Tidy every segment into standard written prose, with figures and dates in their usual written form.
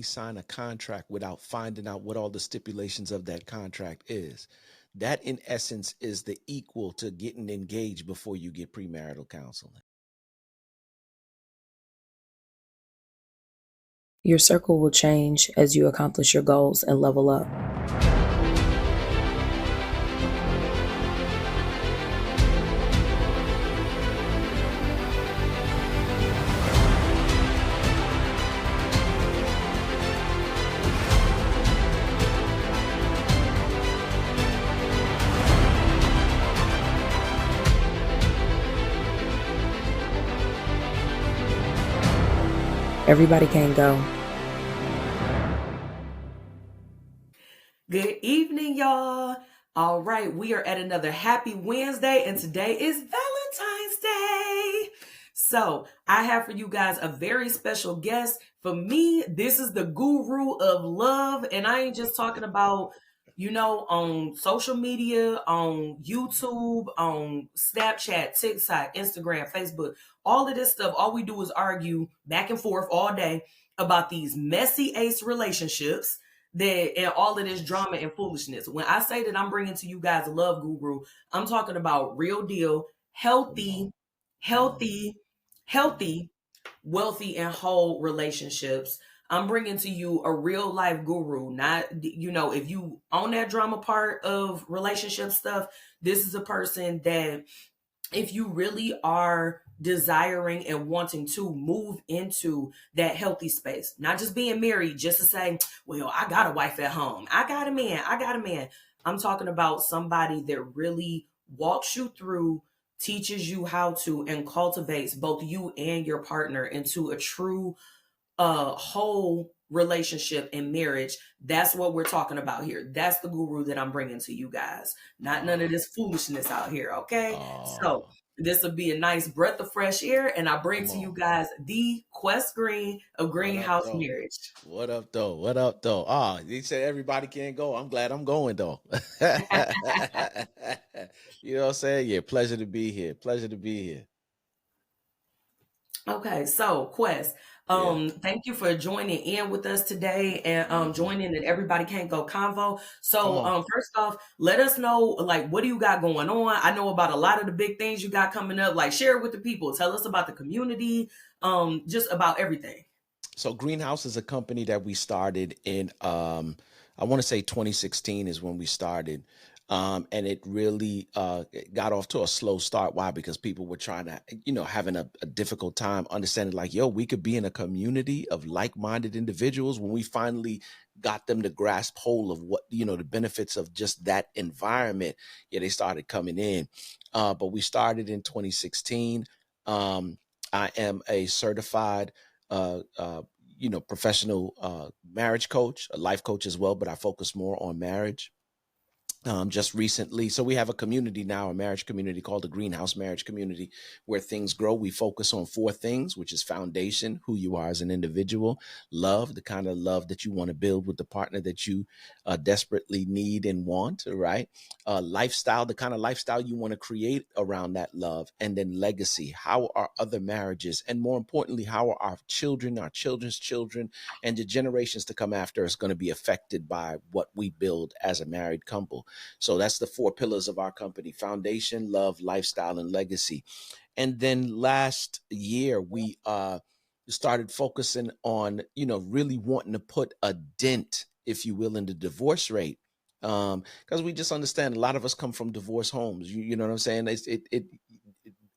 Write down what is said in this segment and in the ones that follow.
sign a contract without finding out what all the stipulations of that contract is. That, in essence, is the equal to getting engaged before you get premarital counseling. Your circle will change as you accomplish your goals and level up. Everybody can't go. Good evening, y'all. All right, we are at another happy Wednesday, and today is Valentine's Day. So, I have for you guys a very special guest. For me, this is the guru of love, and I ain't just talking about, on social media, on YouTube, on Snapchat, TikTok, Instagram, Facebook, all of this stuff. All we do is argue back and forth all day about these messy ace relationships that and all of this drama and foolishness. When I say that I'm bringing to you guys a love guru, I'm talking about real deal, healthy, healthy, wealthy, and whole relationships. I'm bringing to you a real life guru, not, if you own that drama part of relationship stuff, this is a person that if you really are desiring and wanting to move into that healthy space, not just being married just to say, well, I got a wife at home, I got a man. I'm talking about somebody that really walks you through, teaches you how to, and cultivates both you and your partner into a true whole relationship and marriage. That's what we're talking about here. That's the guru that I'm bringing to you guys. Not none of this foolishness out here, okay? So Oh, this will be a nice breath of fresh air, and I bring come to you on. guys the Quest Green of What up, Greenhouse though? Marriage. What up, though? What up, though? Ah, you said everybody can't go. I'm glad I'm going, though. You know what I'm saying? Yeah, pleasure to be here. Pleasure to be here. Okay, so Quest, Yeah. thank you for joining in with us today and Hmm. joining in Everybody Can't Go Convo. Come So on. first off, let us know like what do you got going on? I know about a lot of the big things you got coming up. Like share it with the people. Tell us about the community, just about everything. So Greenhouse is a company that we started in I want to say 2016 is when we started. And it really it got off to a slow start. Why? Because people were trying to, having a difficult time understanding like, yo, we could be in a community of like-minded individuals. When we finally got them to grasp hold of what, the benefits of just that environment, yeah, they started coming in. But we started in 2016. Um, I am a certified professional marriage coach, a life coach as well, but I focus more on marriage. Just recently. So we have a community now, a marriage community called the Greenhouse Marriage Community, where things grow. We focus on four things, which is foundation, who you are as an individual, love, the kind of love that you want to build with the partner that you desperately need and want, right? Lifestyle, the kind of lifestyle you want to create around that love, and then legacy. How are other marriages, and more importantly, how are our children, our children's children, and the generations to come after us going to be affected by what we build as a married couple? So that's the four pillars of our company: foundation, love, lifestyle, and legacy. And then last year, we started focusing on, really wanting to put a dent, if you will, in the divorce rate. Because we just understand a lot of us come from divorce homes. You know what I'm saying?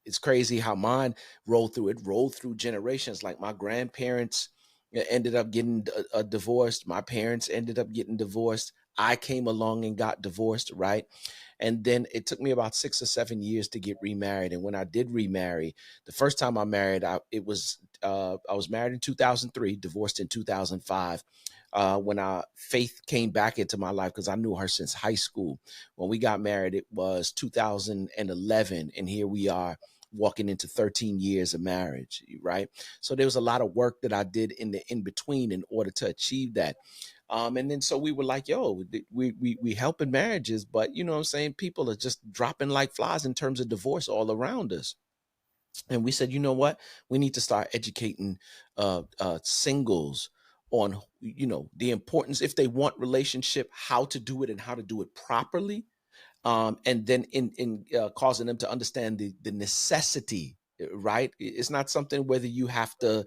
It's crazy how mine rolled through. It rolled through generations. Like my grandparents ended up getting divorced. My parents ended up getting divorced. I came along and got divorced, right? And then it took me about 6 or 7 years to get remarried. And when I did remarry, the first time I married, I was married in 2003, divorced in 2005. When our Faith came back into my life, because I knew her since high school. When we got married, it was 2011, and here we are walking into 13 years of marriage, right? So there was a lot of work that I did in the in between in order to achieve that. And then so we were like, yo, we helping marriages, but you know what I'm saying? People are just dropping like flies in terms of divorce all around us. And we said, you know what? We need to start educating singles on, the importance, if they want relationship, how to do it and how to do it properly. And then in causing them to understand the necessity, right? It's not something whether you have to,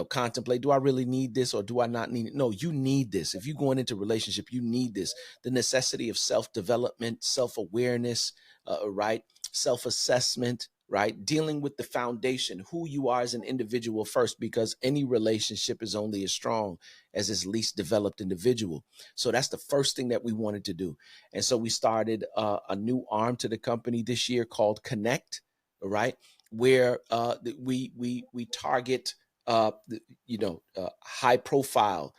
contemplate, do I really need this or do I not need it? No, you need this. If you're going into relationship, you need this. The necessity of self-development, self-awareness, right? Self-assessment, right? Dealing with the foundation, who you are as an individual first, because any relationship is only as strong as its least developed individual. So that's the first thing that we wanted to do. And so we started a new arm to the company this year called Connect, right? Where we target high profile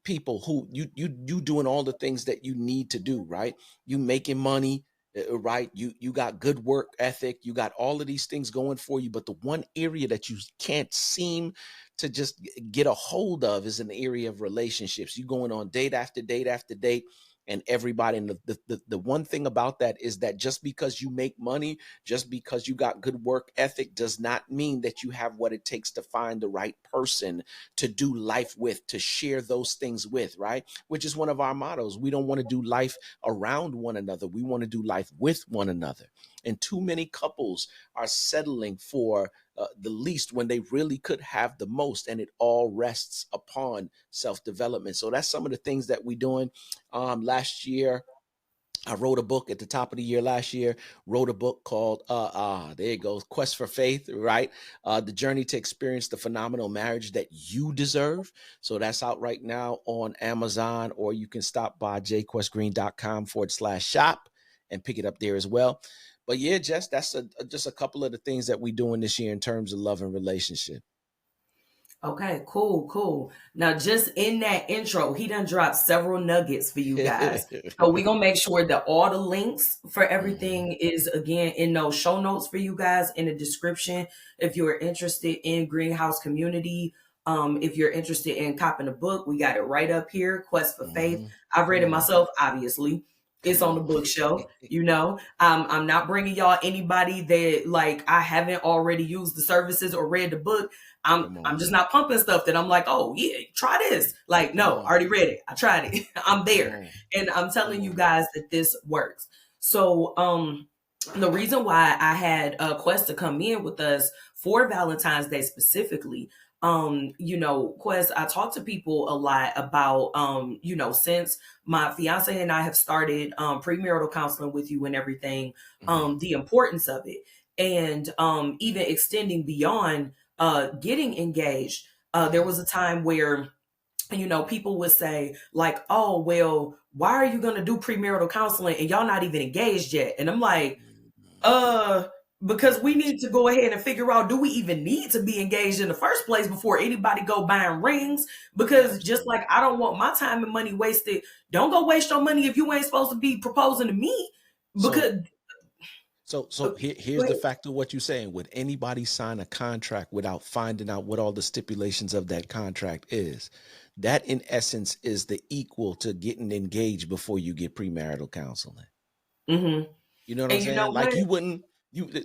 people who you doing all the things that you need to do, right? You making money, right? You got good work ethic, you got all of these things going for you, but the one area that you can't seem to just get a hold of is an area of relationships. You going on date after date after date, and everybody. And the one thing about that is that just because you make money, just because you got good work ethic, does not mean that you have what it takes to find the right person to do life with, to share those things with, right? Which is one of our mottos. We don't want to do life around one another. We want to do life with one another. And too many couples are settling for the least when they really could have the most, and it all rests upon self-development. So that's some of the things that we're doing. Last year, I wrote a book at the top of the year last year, wrote a book called, there you go, Quest for Faith, right? The Journey to Experience the Phenomenal Marriage That You Deserve. So that's out right now on Amazon, or you can stop by jquestgreen.com/shop and pick it up there as well. But yeah, Jess, that's just a couple of the things that we're doing this year in terms of love and relationship. Okay, cool. Now, just in that intro, he done dropped several nuggets for you guys. So we're gonna make sure that all the links for everything is again in those show notes for you guys in the description. If you're interested in Greenhouse Community, if you're interested in copping a book, we got it right up here. Quest for Faith. I've read it myself, obviously. It's on the bookshelf, I'm not bringing y'all anybody that like I haven't already used the services or read the book. I'm just not pumping stuff that I'm like, oh yeah, try this. Like, no, I already read it. I tried it. I'm there. And I'm telling you guys that this works. So the reason why I had Quest to come in with us for Valentine's Day specifically, Quest, I talk to people a lot about since my fiance and I have started premarital counseling with you and everything, the importance of it. And even extending beyond getting engaged. There was a time where people would say like, oh, well, why are you going to do premarital counseling and y'all not even engaged yet? And I'm like, because we need to go ahead and figure out, do we even need to be engaged in the first place before anybody go buying rings? Because just like I don't want my time and money wasted, don't go waste your money if you ain't supposed to be proposing to me. Because So here's the fact of what you're saying. Would anybody sign a contract without finding out what all the stipulations of that contract is? That in essence is the equal to getting engaged before you get premarital counseling. Mm-hmm. You know what I'm saying?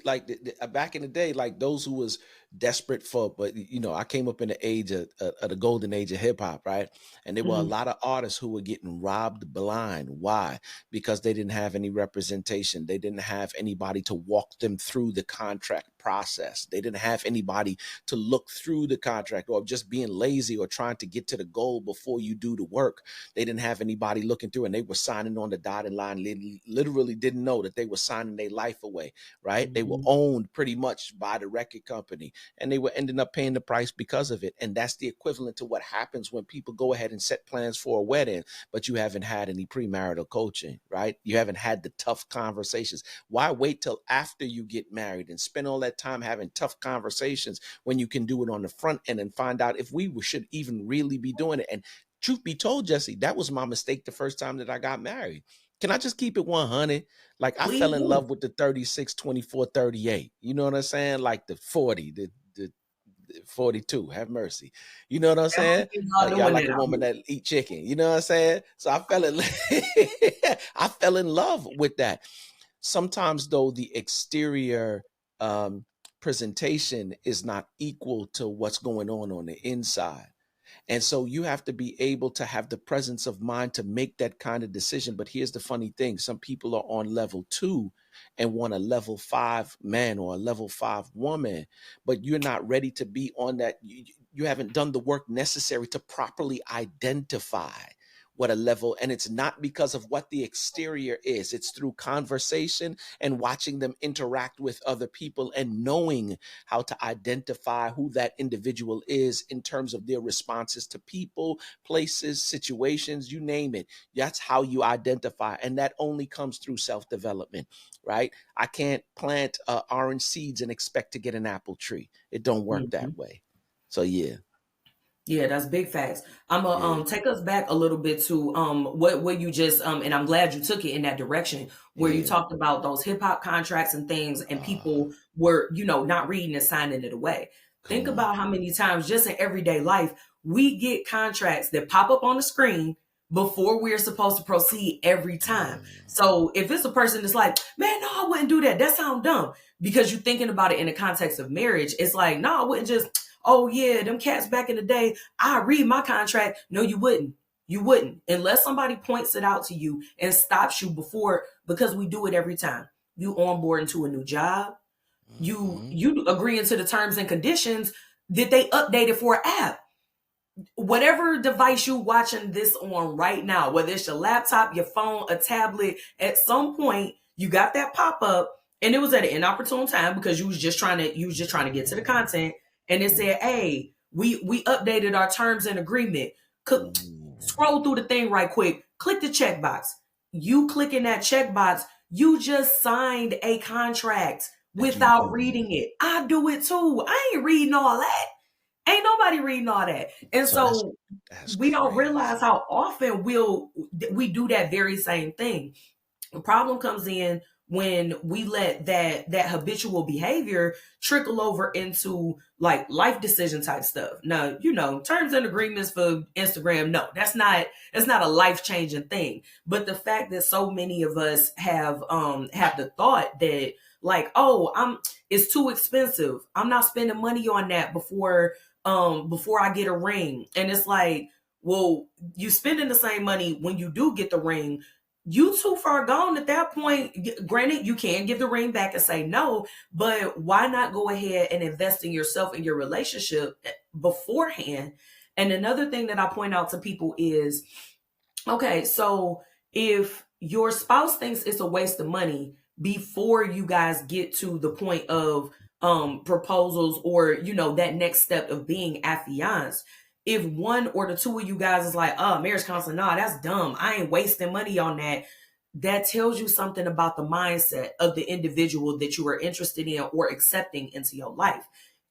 Like back in the day, like those who was desperate for, but I came up in the age of the golden age of hip hop, right? And there were a lot of artists who were getting robbed blind. Why? Because they didn't have any representation. They didn't have anybody to walk them through the contract process. They didn't have anybody to look through the contract, or just being lazy or trying to get to the goal before you do the work. They didn't have anybody looking through, and they were signing on the dotted line. Literally didn't know that they were signing their life away, right? They were owned pretty much by the record company, and they were ending up paying the price because of it. And that's the equivalent to what happens when people go ahead and set plans for a wedding, but you haven't had any premarital coaching, right? You haven't had the tough conversations. Why wait till after you get married and spend all that time having tough conversations when you can do it on the front end and find out if we should even really be doing it? And truth be told, Jessi, that was my mistake the first time that I got married. Can I just keep it 100? Like, I fell in love with the 36, 24, 38. You know what I'm saying? Like the 40, the 42, have mercy. You know what I'm saying? Y'all like a woman that eat chicken. You know what I'm saying? So I fell in love with that. Sometimes though, the exterior presentation is not equal to what's going on the inside. And so you have to be able to have the presence of mind to make that kind of decision. But here's the funny thing: some people are on level 2 and want a level 5 man or a level 5 woman, but you're not ready to be on that. You haven't done the work necessary to properly identify what a level, and it's not because of what the exterior is. It's through conversation and watching them interact with other people and knowing how to identify who that individual is in terms of their responses to people, places, situations, you name it. That's how you identify, and that only comes through self-development, right? I can't plant orange seeds and expect to get an apple tree. It don't work Mhm. that way. So yeah. Yeah, that's big facts. I'm gonna Yeah. take us back a little bit to what you just and I'm glad you took it in that direction where you Yeah. talked about those hip hop contracts and things and Ah, people were, not reading and signing it away. come Think on. about how many times just in everyday life we get contracts that pop up on the screen before we're supposed to proceed every time. Mm, So if it's a person that's like, man, no, I wouldn't do that. That sounds dumb. Because you're thinking about it in the context of marriage. It's like, no, I wouldn't just, oh yeah, them cats back in the day, I read my contract. No, you wouldn't. You wouldn't. Unless somebody points it out to you and stops you before, because we do it every time. You onboard into a new job. mhm, You agreeing to the terms and conditions that they updated for an app. Whatever device you watching this on right now, whether it's your laptop, your phone, a tablet, at some point you got that pop up, and it was at an inopportune time because you was just trying to get to the content, and it said, mhm. "Hey, we updated our terms and agreement." Cook, Ooh, scroll through the thing right quick. Click the checkbox. You clicking that checkbox, you just signed a contract that you without knew. reading it. I do it too. I ain't reading all that. Ain't nobody reading all that. And So that's so that's we don't realize crazy. how often we do that very same thing. The problem comes in when we let that habitual behavior trickle over into like life decision type stuff. Now, terms and agreements for Instagram, no, that's not a life-changing thing. But the fact that so many of us have the thought that like, oh, it's too expensive. I'm not spending money on that before I get a ring. And it's like, well, you spending the same money when you do get the ring, you too far gone at that point. Granted, you can give the ring back and say no, but why not go ahead and invest in yourself and your relationship beforehand? And another thing that I point out to people is, okay, so if your spouse thinks it's a waste of money before you guys get to the point of proposals or that next step of being affianced, if one or the two of you guys is like, oh, marriage counseling, nah, that's dumb, I ain't wasting money on that, that tells you something about the mindset of the individual that you are interested in or accepting into your life.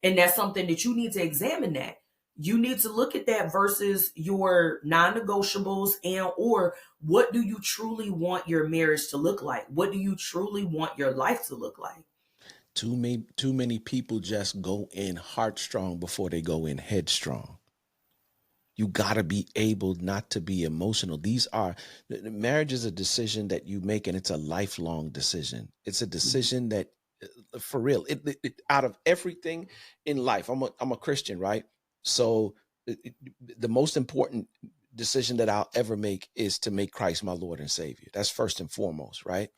And that's something that you need to examine. That you need to look at that versus your non-negotiables, and or what do you truly want your marriage to look like? What do you truly want your life to look like? Too many people just go in heartstrong before they go in headstrong. You got to be able not to be emotional. Marriage is a decision that you make, and it's a lifelong decision. It's a decision that, for real, out of everything in life, I'm a Christian, right? So the most important decision that I'll ever make is to make Christ my Lord and Savior. That's first and foremost, right?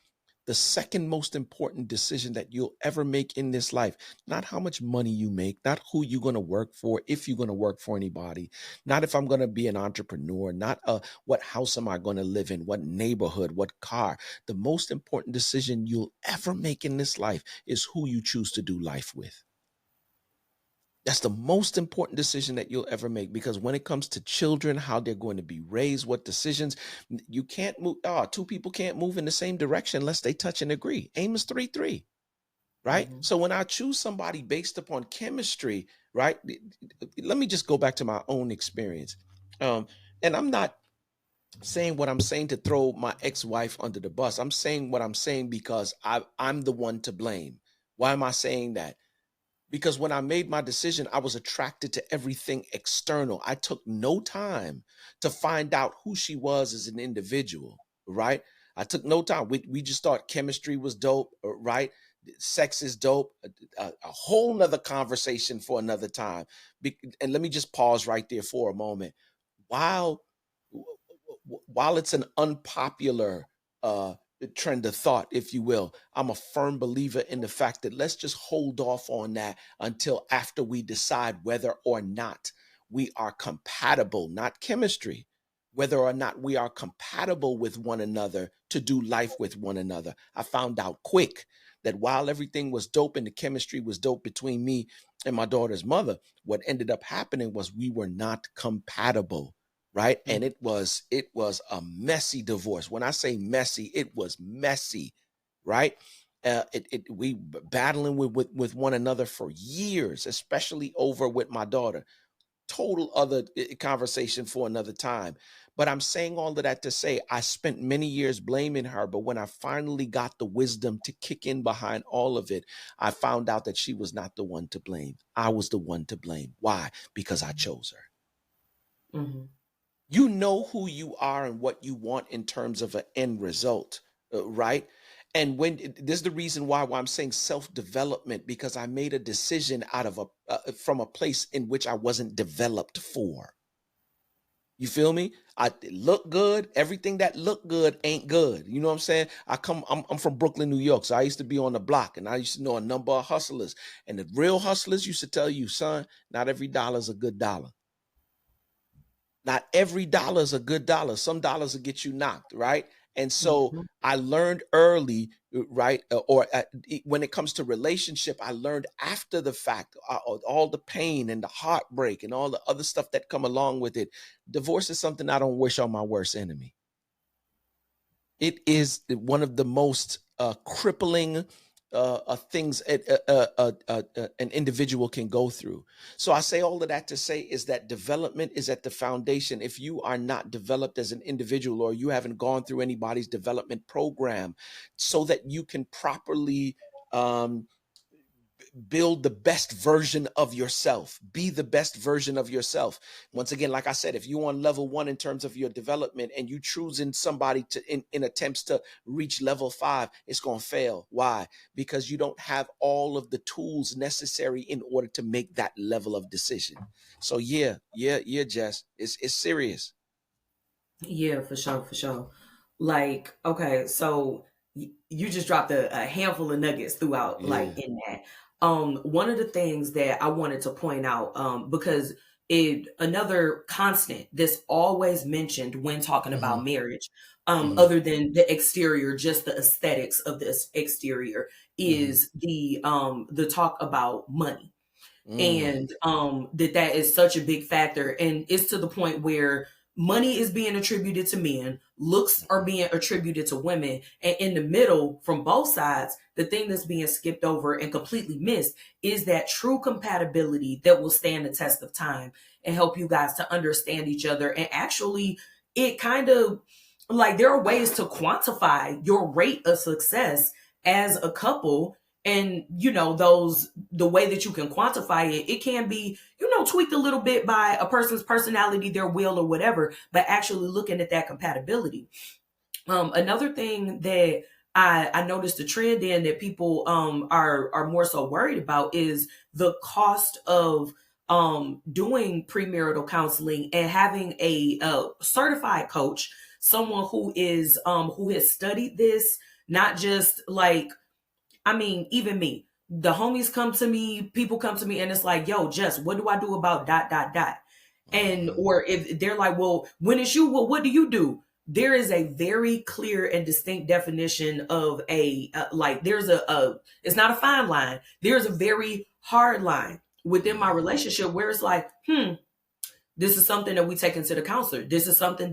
The second most important decision that you'll ever make in this life, not how much money you make, not who you're going to work for, if you're going to work for anybody, not if I'm going to be an entrepreneur, not what house am I going to live in, what neighborhood, what car. The most important decision you'll ever make in this life is who you choose to do life with. That's the most important decision that you'll ever make, because when it comes to children, how they're going to be raised, what decisions, you can't move. Two people can't move in the same direction unless they touch and agree. Amos 3:3, right? Mhm. So when I choose somebody based upon chemistry, right? Let me just go back to my own experience. Um, and I'm not saying what I'm saying to throw my ex-wife under the bus. I'm saying what I'm saying because I'm the one to blame. Why am I saying that? Because when I made my decision, I was attracted to everything external. I took no time to find out who she was as an individual, right? I took no time. We just thought chemistry was dope, right? sex is dope. A whole nother conversation for another time. And let me just pause right there for a moment. While while it's an unpopular trend of thought, if you will, I'm a firm believer in the fact that let's just hold off on that until after we decide whether or not we are compatible, not chemistry, whether or not we are compatible with one another to do life with one another. I found out quick that while everything was dope and the chemistry was dope between me and my daughter's mother, what ended up happening was we were not compatible, right? And it was a messy divorce. When I say messy, it was messy, right? We battling with one another for years, especially over with my daughter. Total other conversation for another time. But I'm saying all of that to say I spent many years blaming her, but when I finally got the wisdom to kick in behind all of it, I found out that she was not the one to blame. I was the one to blame. Why? Because I chose her. Mm-hmm. You know who you are and what you want in terms of an end result, right? And when this is the reason why I'm saying self-development, because I made a decision out of from a place in which I wasn't developed for. You feel me? I look good. Everything that look good ain't good. You know what I'm saying? I'm from Brooklyn, New York. So I used to be on the block and I used to know a number of hustlers. And the real hustlers used to tell you, son, not every dollar is a good dollar. Not every dollar is a good dollar. Some dollars will get you knocked, right? And so I learned early, right? When it comes to relationship, I learned after the fact, all the pain and the heartbreak and all the other stuff that come along with it. Divorce is something I don't wish on my worst enemy. It is one of the most crippling things an individual can go through. So I say all of that to say is that development is at the foundation. If you are not developed as an individual or you haven't gone through anybody's development program so that you can properly build the best version of yourself, be the best version of yourself. Once again, like I said, if you're on level 1 in terms of your development and you choosing somebody to in attempts to reach level 5, it's going to fail. Why? Because you don't have all of the tools necessary in order to make that level of decision. So yeah, Jess, it's serious. Yeah, for sure. Like, okay, so you just dropped a handful of nuggets throughout, like Yeah. in that. One of the things that I wanted to point out, because another constant that's always mentioned when talking about marriage, other than the exterior, just the aesthetics of this exterior, is the talk about money. And that is such a big factor, and it's to the point where money is being attributed to men, looks are being attributed to women, and in the middle from both sides, the thing that's being skipped over and completely missed is that true compatibility that will stand the test of time and help you guys to understand each other. And actually, it kind of like there are ways to quantify your rate of success as a couple. And the way that you can quantify it can be tweaked a little bit by a person's personality, their will, or whatever, but actually looking at that compatibility. Another thing that I noticed the trend in that people are more so worried about is the cost of doing premarital counseling and having a certified coach, someone who has studied this, not just like, I mean, even me, the homies come to me, people come to me, and it's like, yo, Jess, what do I do about ... And, or if they're like, well, when it's you, well, what do you do? There is a very clear and distinct definition of there's it's not a fine line. There's a very hard line within my relationship where it's like, this is something that we take into the counselor. This is something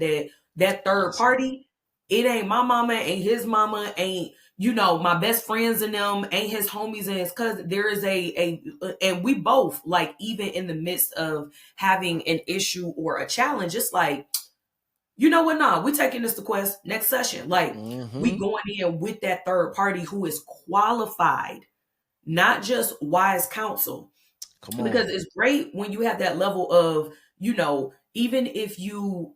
that third party, it ain't my mama, ain't his mama, ain't, my best friends and them, ain't his homies and his cousin. There is and we both, like, even in the midst of having an issue or a challenge, it's like, you know what? Nah, we're taking this to Quest next session. Like, we going in with that third party who is qualified, not just wise counsel. Come on. Because it's great when you have that level of, even if you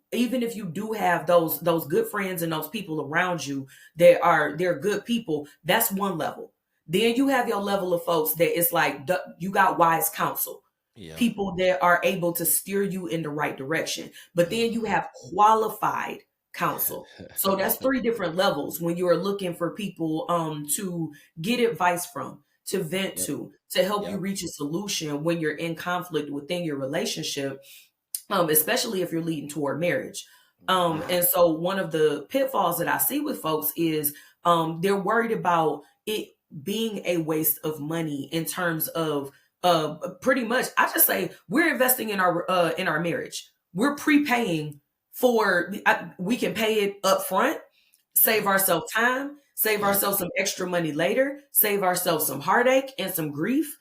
do have those good friends and those people around you they're good people, that's one level. Then you have your level of folks that it's like you got wise counsel, Yep. people that are able to steer you in the right direction. But then you Mhm. have qualified counsel. So that's three different levels when you are looking for people to get advice from, to vent Yep. to help you Yep. reach a solution when you're in conflict within your relationship, especially if you're leading toward marriage. Mhm. And so one of the pitfalls that I see with folks is they're worried about it being a waste of money in terms of pretty much I just say we're investing in our marriage. We're prepaying for we can pay it up front, save Yep. ourselves time, save Yep. ourselves some extra money later, save ourselves some heartache and some grief.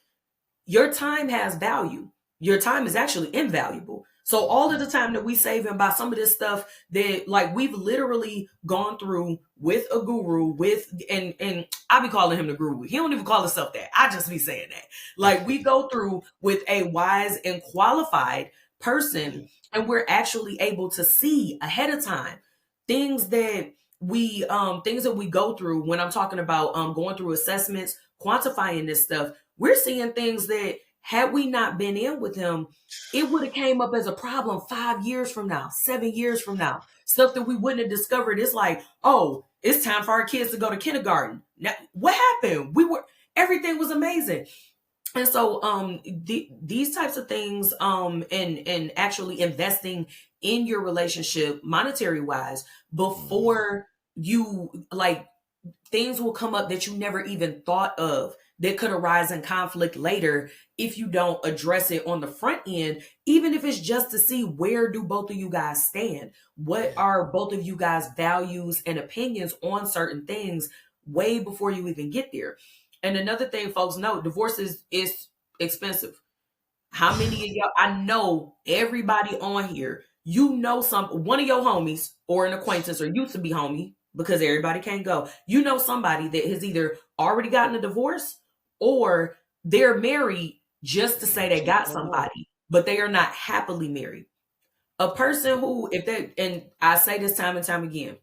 Your time has value. Your time is actually invaluable. So all of Mhm. the time that we save and buy some of this stuff that like we've literally gone through with a guru with and I be calling him the guru. He don't even call himself that. I just be saying that. Like we go through with a wise and qualified Yeah. person and we're actually able to see ahead of time things that we go through when I'm talking about going through assessments, quantifying this stuff. We're seeing things that had we not been in with him, it would have came up as a problem 5 years from now, 7 years from now. Stuff that we wouldn't have discovered. It's like, oh, it's time for our kids to go to kindergarten. Now, what happened? Everything was amazing. And so these types of things and actually investing in your relationship monetary wise Mhm. before you like things will come up that you never even thought of that could arise in conflict later if you don't address it on the front end, even if it's just to see where do both of you guys stand, what Yeah. are both of you guys values and opinions on certain things way before you even get there. And another thing folks know, divorce is expensive. How many of y'all? I know everybody on here. You know one of your homies or an acquaintance or used to be homie because everybody can't go. You know somebody that has either already gotten a divorce or they're married just to say And they keep got on going. somebody, but they are not happily married. A person who, if they, and I say this time and time again,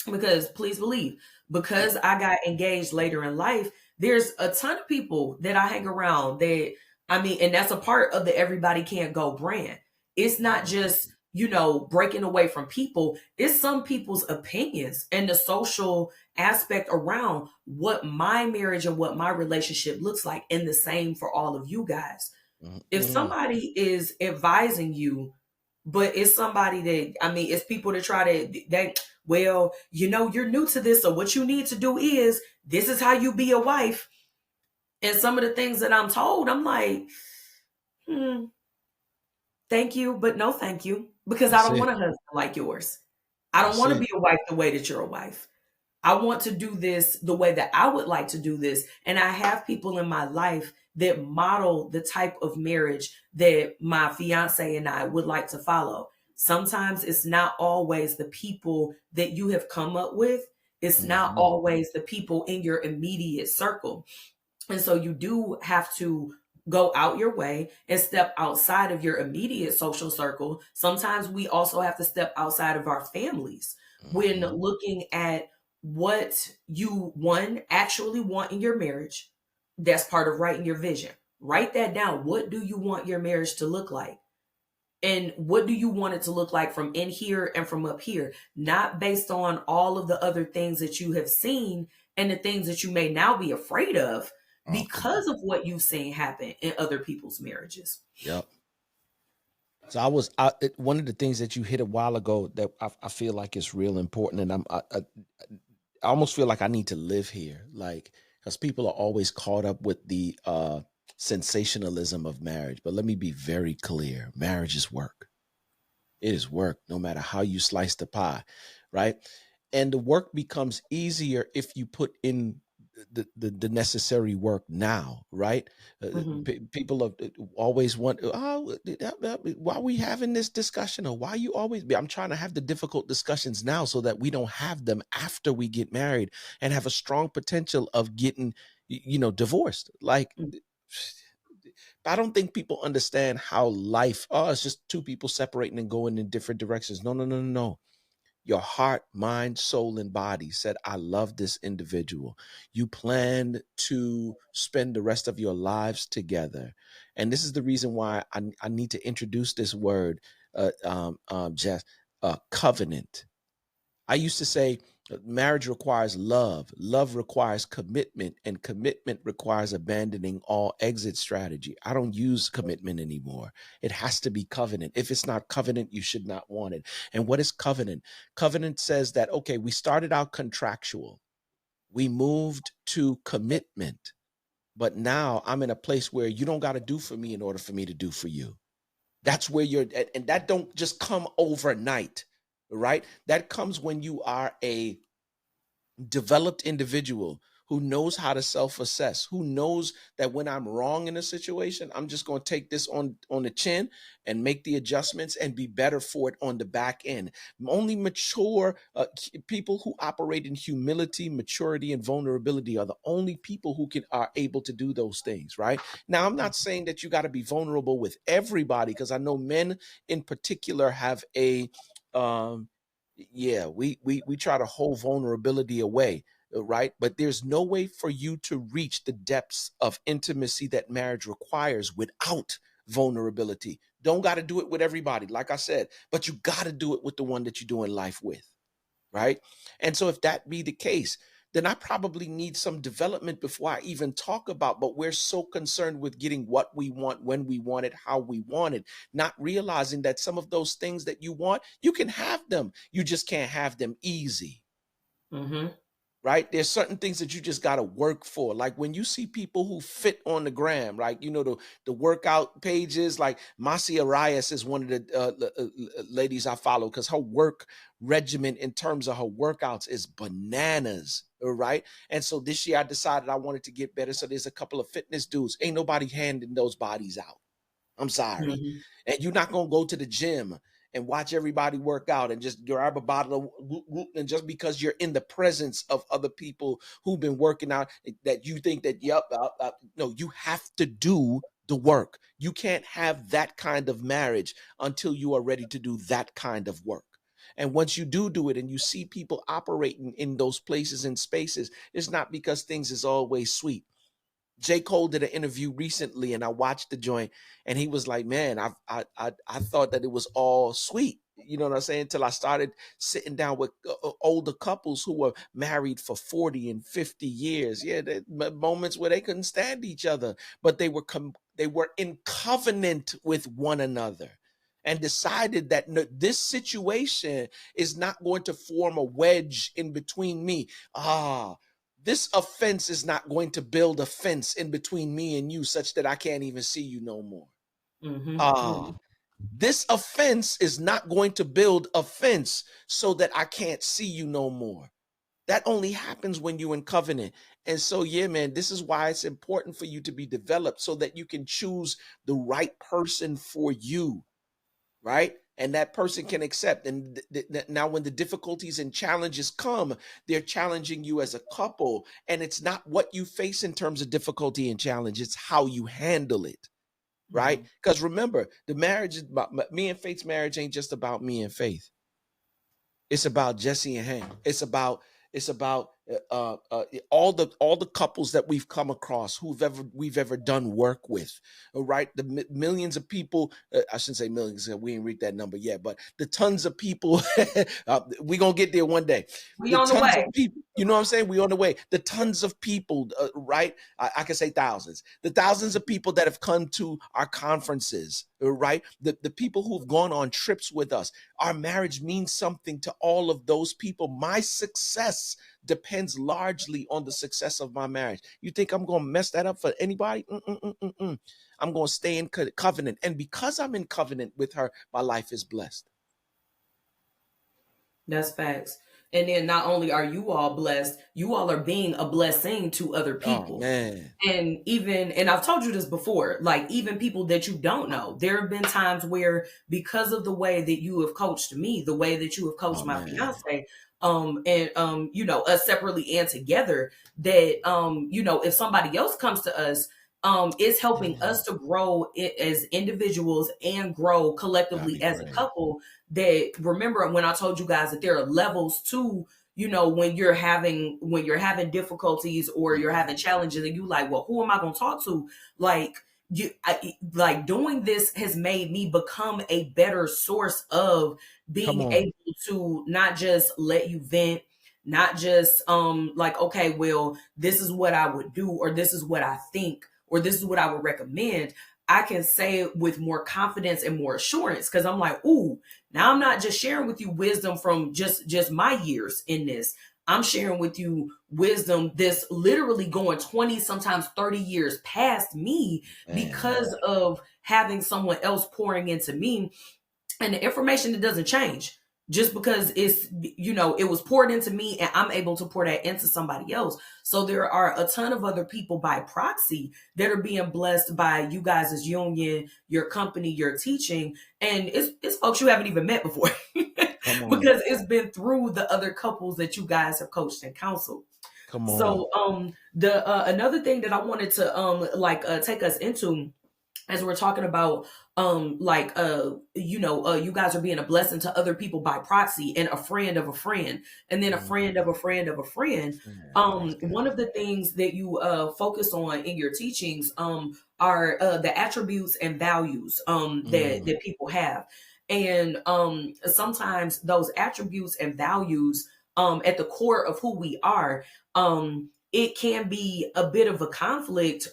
because please believe, because I got engaged later in life, there's a ton of people that I hang around that I mean, and that's a part of the everybody can't go brand. It's not Mhm. just, breaking away from people, it's some people's opinions and the social aspect around what my marriage and what my relationship looks like, and the same for all of you guys. If Mhm. somebody is advising you, but it's somebody that I mean, it's people that try to well, you're new to this, so what you need to do is this is how you be a wife. And some of the things that I'm told, I'm like, hmm, thank you, but no thank you. Because I That's don't want it. a husband like yours. I don't That's want to it. be a wife the way that you're a wife. I want to do this the way that I would like to do this. And I have people in my life that model the type of marriage that my fiance and I would like to follow. Sometimes it's not always the people that you have come up with, it's not Mhm. always the people in your immediate circle. And so you do have to go out your way and step outside of your immediate social circle. Sometimes we also have to step outside of our families when Mhm. looking at what you, one, actually want in your marriage. That's part of writing your vision. Write that down. What do you want your marriage to look like? And what do you want it to look like from in here and from up here? Not based on all of the other things that you have seen and the things that you may now be afraid of Oh, come on. because of what you've seen happen in other people's marriages. Yep. So one of the things that you hit a while ago that I feel like is real important, and I almost feel like I need to live here, like because people are always caught up with the sensationalism of marriage. But let me be very clear: marriage is work. It is work, no matter how you slice the pie, right? And the work becomes easier if you put in the necessary work now, right? Mhm. People always want, oh, why are we having this discussion? Or why you always, I'm trying to have the difficult discussions now so that we don't have them after we get married and have a strong potential of getting, divorced. Like, Mm. I don't think people understand how life, oh, it's just two people separating and going in different directions. No, no, no, no, no. Your heart, mind, soul, and body said, I love this individual. You planned to spend the rest of your lives together. And this is the reason why I need to introduce this word, Jess, covenant. I used to say marriage requires love, love requires commitment, and commitment requires abandoning all exit strategy. I don't use commitment anymore. It has to be covenant. If it's not covenant, you should not want it. And what is covenant? Covenant says that, okay, we started out contractual, we moved to commitment, but now I'm in a place where you don't got to do for me in order for me to do for you. That's where you're, and that don't just come overnight, right? That comes when you are a developed individual who knows how to self-assess, who knows that when I'm wrong in a situation, I'm just going to take this on the chin and make the adjustments and be better for it on the back end. Only mature people who operate in humility, maturity, and vulnerability are the only people who are able to do those things, right? Now, I'm not saying that you got to be vulnerable with everybody, because I know men in particular have a we try to hold vulnerability away, right? But there's no way for you to reach the depths of intimacy that marriage requires without vulnerability. Don't got to do it with everybody, like I said, but you got to do it with the one that you're doing life with, right? And so if that be the case, then I probably need some development before I even talk about, but we're so concerned with getting what we want, when we want it, how we want it, not realizing that some of those things that you want, you can have them. You just can't have them easy. Mm-hmm. Right? There's certain things that you just got to work for. Like when you see people who fit on the gram, like, you know, the workout pages, like Marcia Arias is one of the ladies I follow, because her work regimen in terms of her workouts is bananas. Right. And so this year I decided I wanted to get better. So there's a couple of fitness dudes. Ain't nobody handing those bodies out. I'm sorry. Mm-hmm. And you're not going to go to the gym and watch everybody work out and just grab a bottle of, and just because you're in the presence of other people who've been working out, that you think that, no, you have to do the work. You can't have that kind of marriage until you are ready to do that kind of work. And once you do it and you see people operating in those places and spaces, it's not because things is always sweet. J. Cole did an interview recently, and I watched the joint, and he was like, "Man, I thought that it was all sweet." You know what I'm saying? Until I started sitting down with older couples who were married for 40 and 50 years. Yeah, moments where they couldn't stand each other, but they were in covenant with one another, and decided that this situation is not going to form a wedge in between me. This offense is not going to build a fence in between me and you such that I can't even see you no more. Mm-hmm. Mm-hmm. This offense is not going to build a fence so that I can't see you no more. That only happens when you're in covenant. And so, yeah, man, this is why it's important for you to be developed so that you can choose the right person for you, right? And that person can accept. And now when the difficulties and challenges come, they're challenging you as a couple. And it's not what you face in terms of difficulty and challenge, it's how you handle it, right? Because remember, the marriage is about me and Faith's marriage ain't just about me and Faith. It's about Jessi and Hank. It's about all the couples that we've come across we've ever done work with, right? The millions of people, I shouldn't say millions, we ain't reached that number yet, but the tons of people, we gonna get there one day. We The on the tons way. of people, you know what I'm saying? We on the way. The tons of people, right? I can say thousands. The thousands of people that have come to our conferences, right? The people who've gone on trips with us. Our marriage means something to all of those people. My success depends largely on the success of my marriage. You think I'm going to mess that up for anybody? I'm going to stay in covenant. And because I'm in covenant with her, my life is blessed. That's facts. And then not only are you all blessed, you all are being a blessing to other people. Oh, man. And I've told you this before, like even people that you don't know, there have been times where because of the way that you have coached me, the way that you have coached my fiance, you know, us separately and together, that, you know, if somebody else comes to us It's helping Yeah. us to grow as individuals and grow That'd collectively be as a great. couple. That, remember when I told you guys that there are levels to, when you're having difficulties or you're having challenges, and you like, well, who am I going to talk to? Like, like doing this has made me become a better source of Come being on. able to not just let you vent, not just like, okay, well, this is what I would do, or this is what I think, or this is what I would recommend. I can say it with more confidence and more assurance, because I'm like, ooh, now I'm not just sharing with you wisdom from just my years in this. I'm sharing with you wisdom that's literally going 20, sometimes 30 years past me, Man. because of having someone else pouring into me. And the information, it doesn't change just because it was poured into me and I'm able to pour that into somebody else. So there are a ton of other people by proxy that are being blessed by you guys' as union, your company, your teaching. And it's folks you haven't even met before Come on. because it's been through the other couples that you guys have coached and counseled. Come on. So the another thing that I wanted to take us into, as we're talking about you guys are being a blessing to other people by proxy, and a friend of a friend, and then a friend of a friend of a friend. Man, praise One God. of the things that you focus on in your teachings are the attributes and values that Mm. people have. And sometimes those attributes and values, at the core of who we are, it can be a bit of a conflict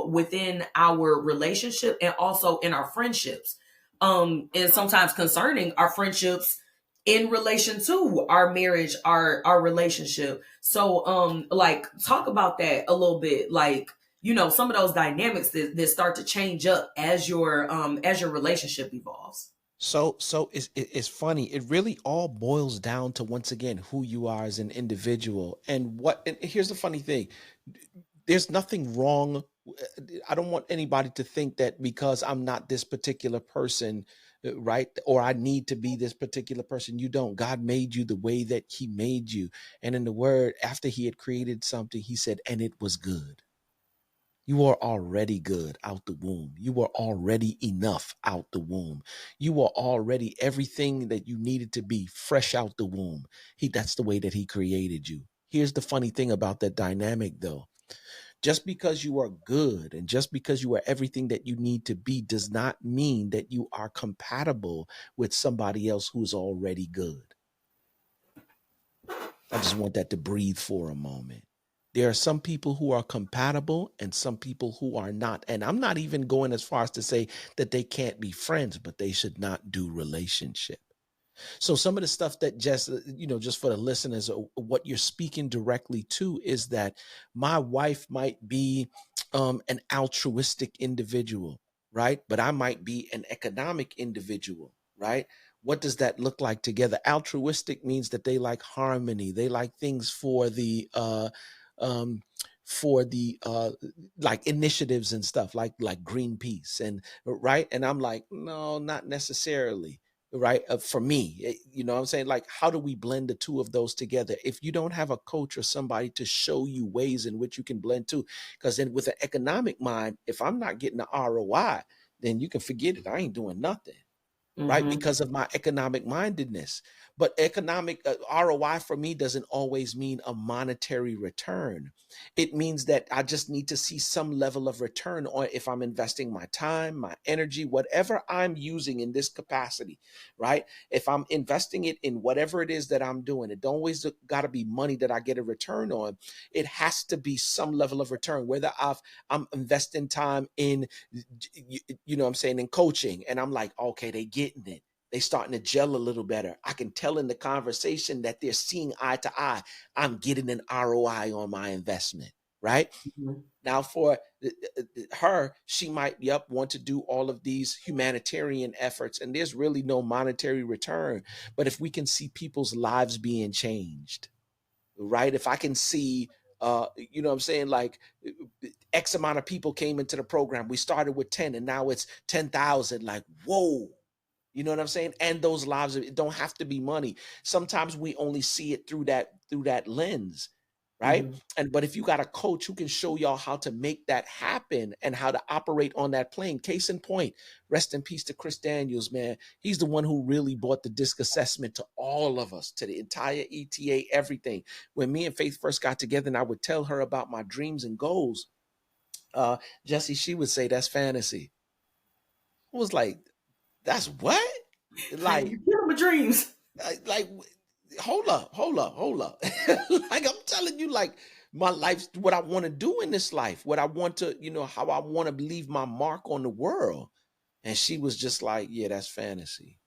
within our relationship and also in our friendships, and sometimes concerning our friendships in relation to our marriage, our relationship. So like, talk about that a little bit, like, some of those dynamics that start to change up as your relationship evolves. So it's funny. It really all boils down to, once again, who you are as an individual. And here's the funny thing. There's nothing wrong. I don't want anybody to think that because I'm not this particular person, right? Or I need to be this particular person. You don't. God made you the way that he made you. And in the word, after he had created something, he said, and it was good. You are already good out the womb. You were already enough out the womb. You were already everything that you needed to be fresh out the womb. That's the way that he created you. Here's the funny thing about that dynamic though. Just because you are good and just because you are everything that you need to be does not mean that you are compatible with somebody else who's already good. I just want that to breathe for a moment. There are some people who are compatible and some people who are not. And I'm not even going as far as to say that they can't be friends, but they should not do relationship. So some of the stuff that just for the listeners, what you're speaking directly to is that my wife might be an altruistic individual, right? But I might be an economic individual, right? What does that look like together? Altruistic means that they like harmony. They like things um, for the like initiatives and stuff like Greenpeace and right. And I'm like, no, not necessarily, right? For me, you know what I'm saying? Like, how do we blend the two of those together? If you don't have a coach or somebody to show you ways in which you can blend two, because then with an economic mind, if I'm not getting the ROI, then you can forget it. I ain't doing nothing, right? Mm-hmm. Because of my economic mindedness. But economic ROI for me doesn't always mean a monetary return. It means that I just need to see some level of return on if I'm investing my time, my energy, whatever I'm using in this capacity, right? If I'm investing it in whatever it is that I'm doing, it don't always got to be money that I get a return on. It has to be some level of return, whether I'm investing time in you know what I'm saying, in coaching, and I'm like, okay, they getting it. They starting to gel a little better. I can tell in the conversation that they're seeing eye to eye. I'm getting an ROI on my investment, right? Mm-hmm. Now for her, she might, want to do all of these humanitarian efforts, and there's really no monetary return. But if we can see people's lives being changed, right? If I can see, you know what I'm saying, like X amount of people came into the program. We started with 10 and now it's 10,000. Like, whoa. You know what I'm saying? And those lives, it don't have to be money. Sometimes we only see it through that lens. right? But if you got a coach who can show y'all how to make that happen and how to operate on that plane, case in point, rest in peace to Chris Daniels, man. He's the one who really brought the disc assessment to all of us, to the entire ETA, everything. When me and Faith first got together and I would tell her about my dreams and goals, Jessi, she would say, that's fantasy. I was like, that's what? Like, Like, you're killing my dreams. like, hold up. Like, I'm telling you, like, my life, what I want to do in this life, what I want to, how I want to leave my mark on the world. And she was just like, yeah, that's fantasy.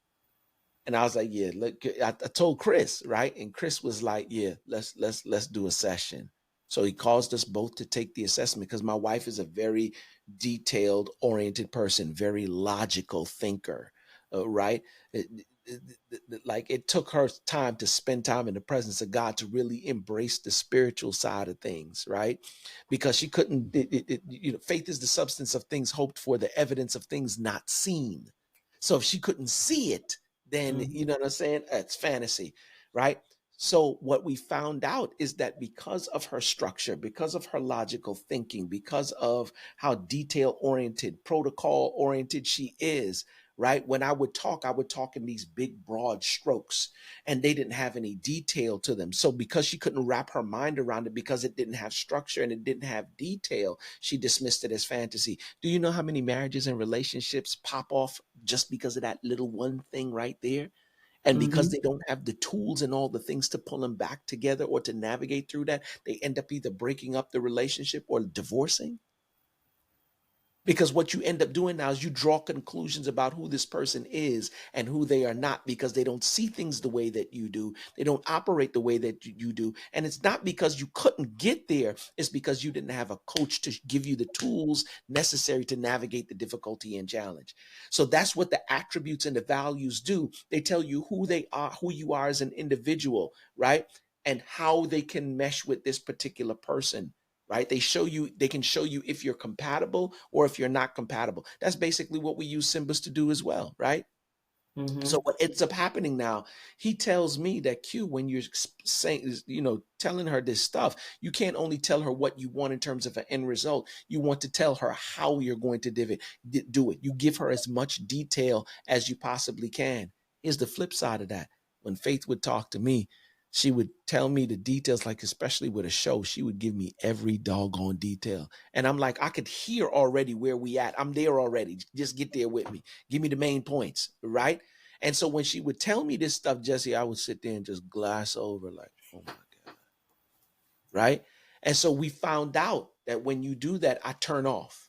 And I was like, yeah, look, I told Chris, right? And Chris was like, yeah, let's do a session. So he caused us both to take the assessment because my wife is a very detailed oriented person, very logical thinker, right? Like it took her time to spend time in the presence of God to really embrace the spiritual side of things, right? Because she couldn't, faith is the substance of things hoped for, the evidence of things not seen. So if she couldn't see it, then you know what I'm saying? It's fantasy, right? So what we found out is that because of her structure, because of her logical thinking, because of how detail oriented, protocol oriented she is, right? When I would talk in these big, broad strokes, and they didn't have any detail to them. So because she couldn't wrap her mind around it, because it didn't have structure and it didn't have detail, she dismissed it as fantasy. Do you know how many marriages and relationships pop off just because of that little one thing right there? And because they don't have the tools and all the things to pull them back together or to navigate through that, they end up either breaking up the relationship or divorcing. Because what you end up doing now is you draw conclusions about who this person is and who they are not, because they don't see things the way that you do. They don't operate the way that you do. And it's not because you couldn't get there. It's because you didn't have a coach to give you the tools necessary to navigate the difficulty and challenge. So that's what the attributes and the values do. They tell you who they are, who you are as an individual, right? And how they can mesh with this particular person, right? They can show you if you're compatible or if you're not compatible. That's basically what we use Symbols to do as well, right? So what ends up happening now, he tells me that Q, when you're saying, telling her this stuff, you can't only tell her what you want in terms of an end result. You want to tell her how you're going to do it. You give her as much detail as you possibly can. Here's the flip side of that. When Faith would talk to me, she would tell me the details, like especially with a show, she would give me every doggone detail. And I'm like, I could hear already where we at. I'm there already. Just get there with me. Give me the main points, right? And so when she would tell me this stuff, Jessi, I would sit there and just glass over like, oh my God. Right? And so we found out that when you do that, I turn off.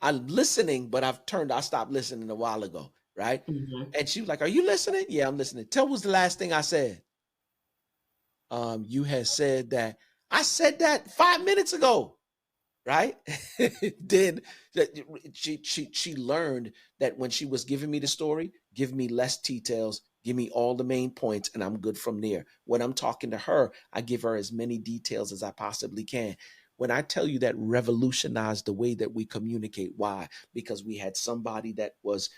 I'm listening, but I stopped listening a while ago. Right? And she was like, are you listening? Yeah, I'm listening. Tell what was the last thing I said. You had said that. I said that 5 minutes ago. Right? Then she learned that when she was giving me the story, give me less details, give me all the main points, and I'm good from there. When I'm talking to her, I give her as many details as I possibly can. When I tell you that revolutionized the way that we communicate, why? Because we had somebody that was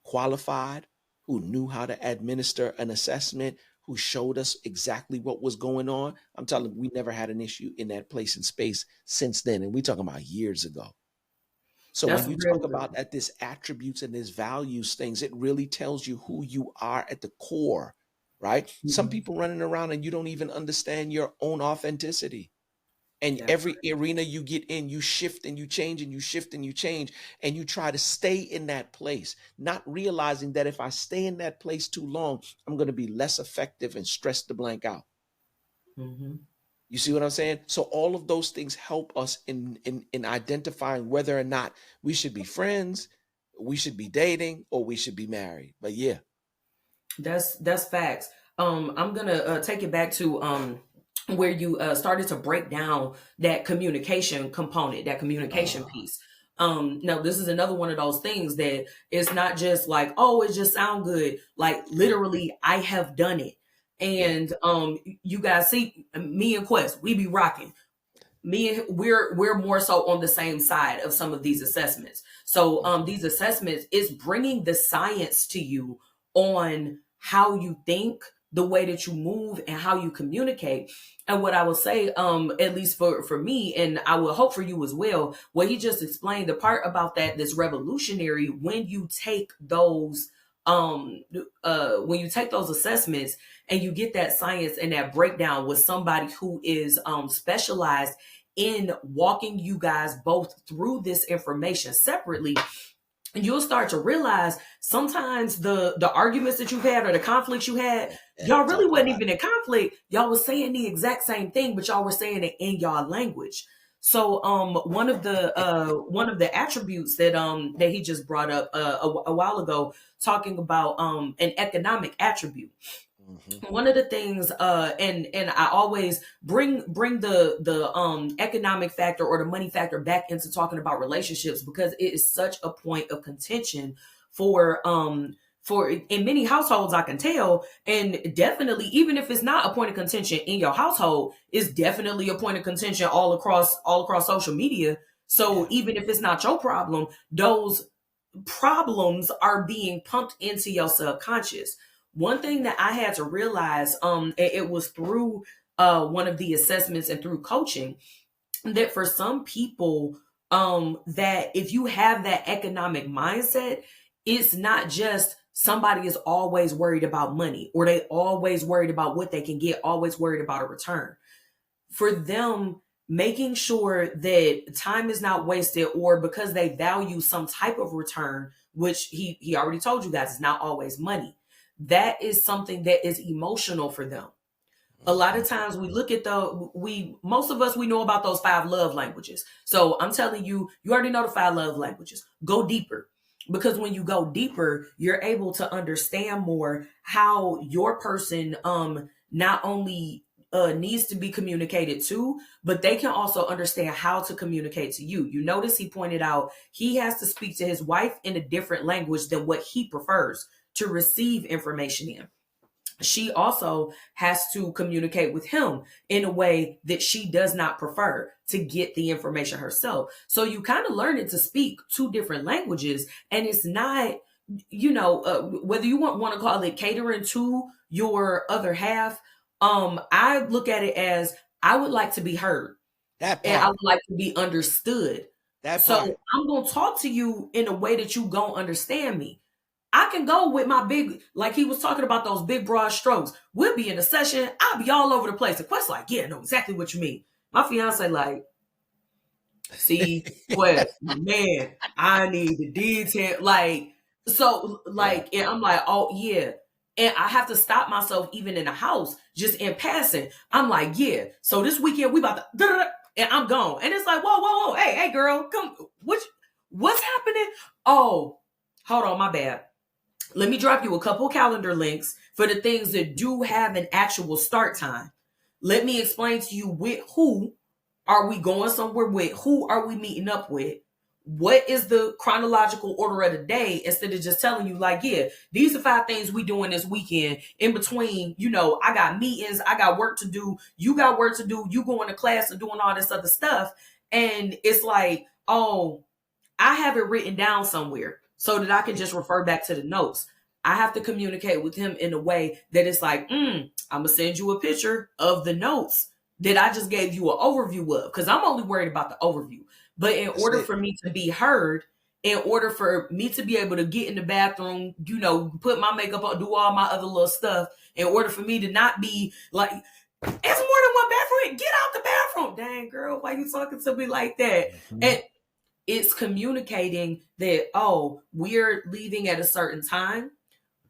qualified, who knew how to administer an assessment, who showed us exactly what was going on. I'm telling you, we never had an issue in that place and space since then. And we're talking about years ago. So That's when you real talk good. about that, this attributes and this values things, it really tells you who you are at the core, right? Some people running around and you don't even understand your own authenticity. And That every arena you get in, you shift and you change and you shift and you change, and you try to stay in that place, not realizing that if I stay in that place too long, I'm going to be less effective and stress the blank out. You see what I'm saying? So all of those things help us in identifying whether or not we should be friends, we should be dating, or we should be married. But yeah. That's facts. I'm gonna take it back to where you started to break down that communication component, that communication piece. Now this is another one of those things that it's not just like, oh, it just sound good. Like literally, I have done it. Yeah. And you guys see me and Quest, we be rocking. We're more so on the same side of some of these assessments. So these assessments is bringing the science to you on how you think the way that you move and how you communicate. And what I would say, at least for me, and I would hope for you as well, what he just explained, the part about that that's revolutionary when you take those when you take those assessments and you get that science and that breakdown with somebody who is specialized in walking you guys both through this information separately, you'll start to realize sometimes the arguments that you've had or the conflicts you had, y'all really wasn't even in conflict. Y'all was saying the exact same thing, but y'all were saying it in y'all language. So one of the attributes that he just brought up a while ago, talking about an economic attribute. Mm-hmm. One of the things, and I always bring the economic factor or the money factor back into talking about relationships, because it is such a point of contention for in many households, I can tell, and definitely even if it's not a point of contention in your household, it's definitely a point of contention all across social media. So even if it's not your problem, those problems are being pumped into your subconscious. One thing that I had to realize, it was through one of the assessments and through coaching, that for some people, that if you have that economic mindset, it's not just somebody is always worried about money, or they always worried about what they can get, always worried about a return. For them, making sure that time is not wasted, or because they value some type of return, which he already told you guys is not always money, that is something that is emotional for them. A lot of times we look at most of us, we know about those 5 love languages. So I'm telling you, you already know the 5 love languages. Go deeper. Because when you go deeper, you're able to understand more how your person not only needs to be communicated to, but they can also understand how to communicate to you. You notice he pointed out he has to speak to his wife in a different language than what he prefers to receive information in. She also has to communicate with him in a way that she does not prefer to get the information herself. So you kind of learn it to speak 2 different languages. And it's not, whether you want to call it catering to your other half. I look at it as, I would like to be heard. That part. And I would like to be understood. That part. So I'm going to talk to you in a way that you going to understand me. I can go with my big, like he was talking about those big broad strokes. We'll be in a session. I'll be all over the place. The Quest like, yeah, I know exactly what you mean. My fiance like, see, Quest, man, I need the detail. Like, so like, and I'm like, oh yeah. And I have to stop myself even in the house, just in passing. I'm like, yeah. So this weekend we about to, and I'm gone. And it's like, whoa. Hey, girl, come. What's happening? Oh, hold on, my bad. Let me drop you a couple calendar links for the things that do have an actual start time. Let me explain to you with who are we going somewhere with, who are we meeting up with, what is the chronological order of the day, instead of just telling you like, yeah, these are 5 things we doing this weekend. In between, I got meetings, I got work to do, you got work to do, you going to class and doing all this other stuff. And it's like, oh, I have it written down somewhere so that I can just refer back to the notes. I have to communicate with him in a way that it's like, I'm going to send you a picture of the notes that I just gave you an overview of, because I'm only worried about the overview. But in order for me to be heard, in order for me to be able to get in the bathroom, put my makeup on, do all my other little stuff, in order for me to not be like, it's more than one bathroom, get out the bathroom. Dang, girl, why you talking to me like that? Mm-hmm. And it's communicating that, oh, we're leaving at a certain time.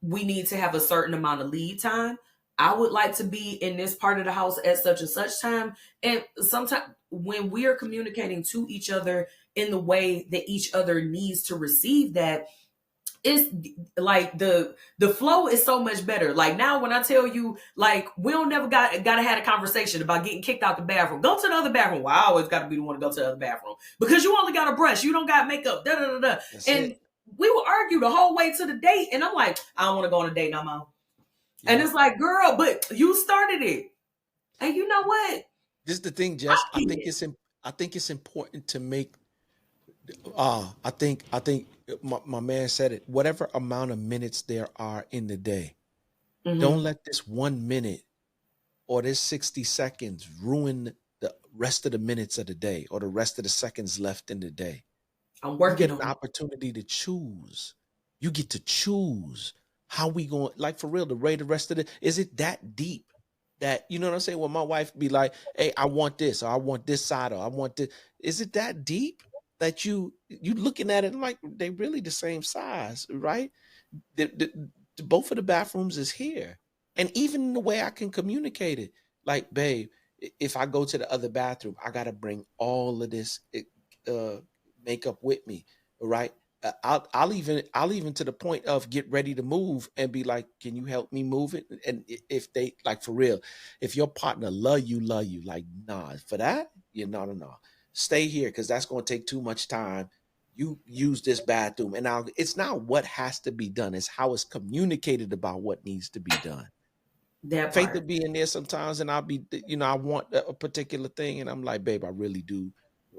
We need to have a certain amount of lead time. I would like to be in this part of the house at such and such time. And sometimes when we are communicating to each other in the way that each other needs to receive that, it's like the flow is so much better. Like now when I tell you, like, we don't never gotta have a conversation about getting kicked out the bathroom. Go to the other bathroom. Well, I always gotta be the one to go to the other bathroom because you only got a brush. You don't got makeup. And we will argue the whole way to the date. And I'm like, I don't want to go on a date no more. Yeah. And it's like, girl, but you started it. And you know what? This is the thing, Jess. I think it's important to make. I think my man said it. Whatever amount of minutes there are in the day, Don't Mm-hmm. let this 1 minute or this 60 seconds ruin the rest of the minutes of the day or the rest of the seconds left in the day. I'm You get working an on it. opportunity to choose. You get to choose how we going, like for real, the rest of the, is it that deep that, you know what I'm saying? When my wife be like, hey, I want this, or I want this side, or I want this. Is it that deep that you looking at it like they really the same size, right? Both of the bathrooms is here. And even the way I can communicate it, like, babe, if I go to the other bathroom, I got to bring all of this uh, makeup with me, right? I'll even to the point of get ready to move and be like, can you help me move it? And if they like for real, if your partner love you, like, nah, for that, no. Stay here because that's gonna take too much time. You use this bathroom, and now it's not what has to be done, it's how it's communicated about what needs to be done. That Faith will part. be in there sometimes, and I'll be, I want a particular thing, and I'm like, babe, I really do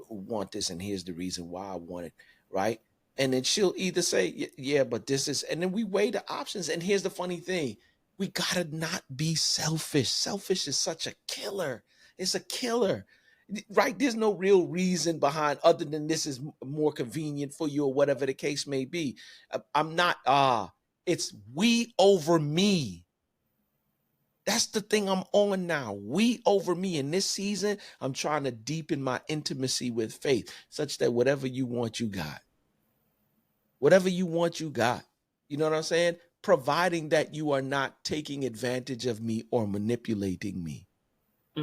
want this, and here's the reason why I want it, right? And then she'll either say, yeah, but this is, and then we weigh the options. And here's the funny thing, we gotta not be selfish. Selfish is such a killer. It's a killer, right? There's no real reason behind other than this is more convenient for you or whatever the case may be. I'm not, it's we over me. That's the thing I'm on now. We over me. In this season, I'm trying to deepen my intimacy with faith such that whatever you want, you got. Whatever you want, you got. You know what I'm saying? Providing that you are not taking advantage of me or manipulating me.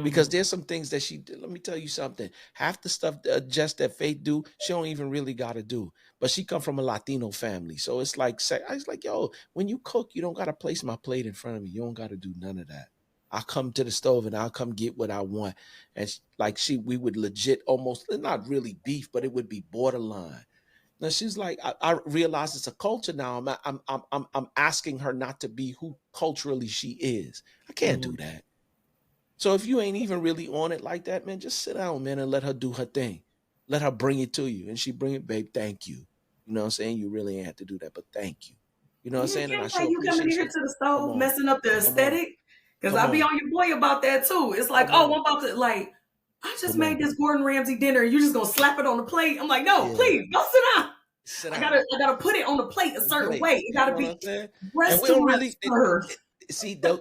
Because Mm-hmm. there's some things that let me tell you something. Half the stuff just that Faith do, she don't even really got to do. But she come from a Latino family. So it's like, yo, when you cook, you don't got to place my plate in front of me. You don't got to do none of that. I'll come to the stove and I'll come get what I want. And we would legit almost, not really beef, but it would be borderline. Now she's like, I realize it's a culture now. I'm asking her not to be who culturally she is. I can't Mm-hmm. do that. So if you ain't even really on it like that, man, just sit down, man, and let her do her thing. Let her bring it to you. And she bring it, babe, thank you. You know what I'm saying? You really ain't have to do that, but thank you. You know what I'm Yeah, saying? And I can't sure have you coming in appreciate here you. to the Come stove on. messing up the Come on. aesthetic. Cause Come I be on. on your boy about that too. It's like, Come oh, on. I'm about to like, I just Come made on. this Gordon Ramsay dinner and you're just gonna slap it on the plate. I'm like, no, Yeah. please, go sit down. Sit I down. gotta put it on the plate a certain Play. way. It You gotta know what be I'm saying? And we don't restaurant really served. see those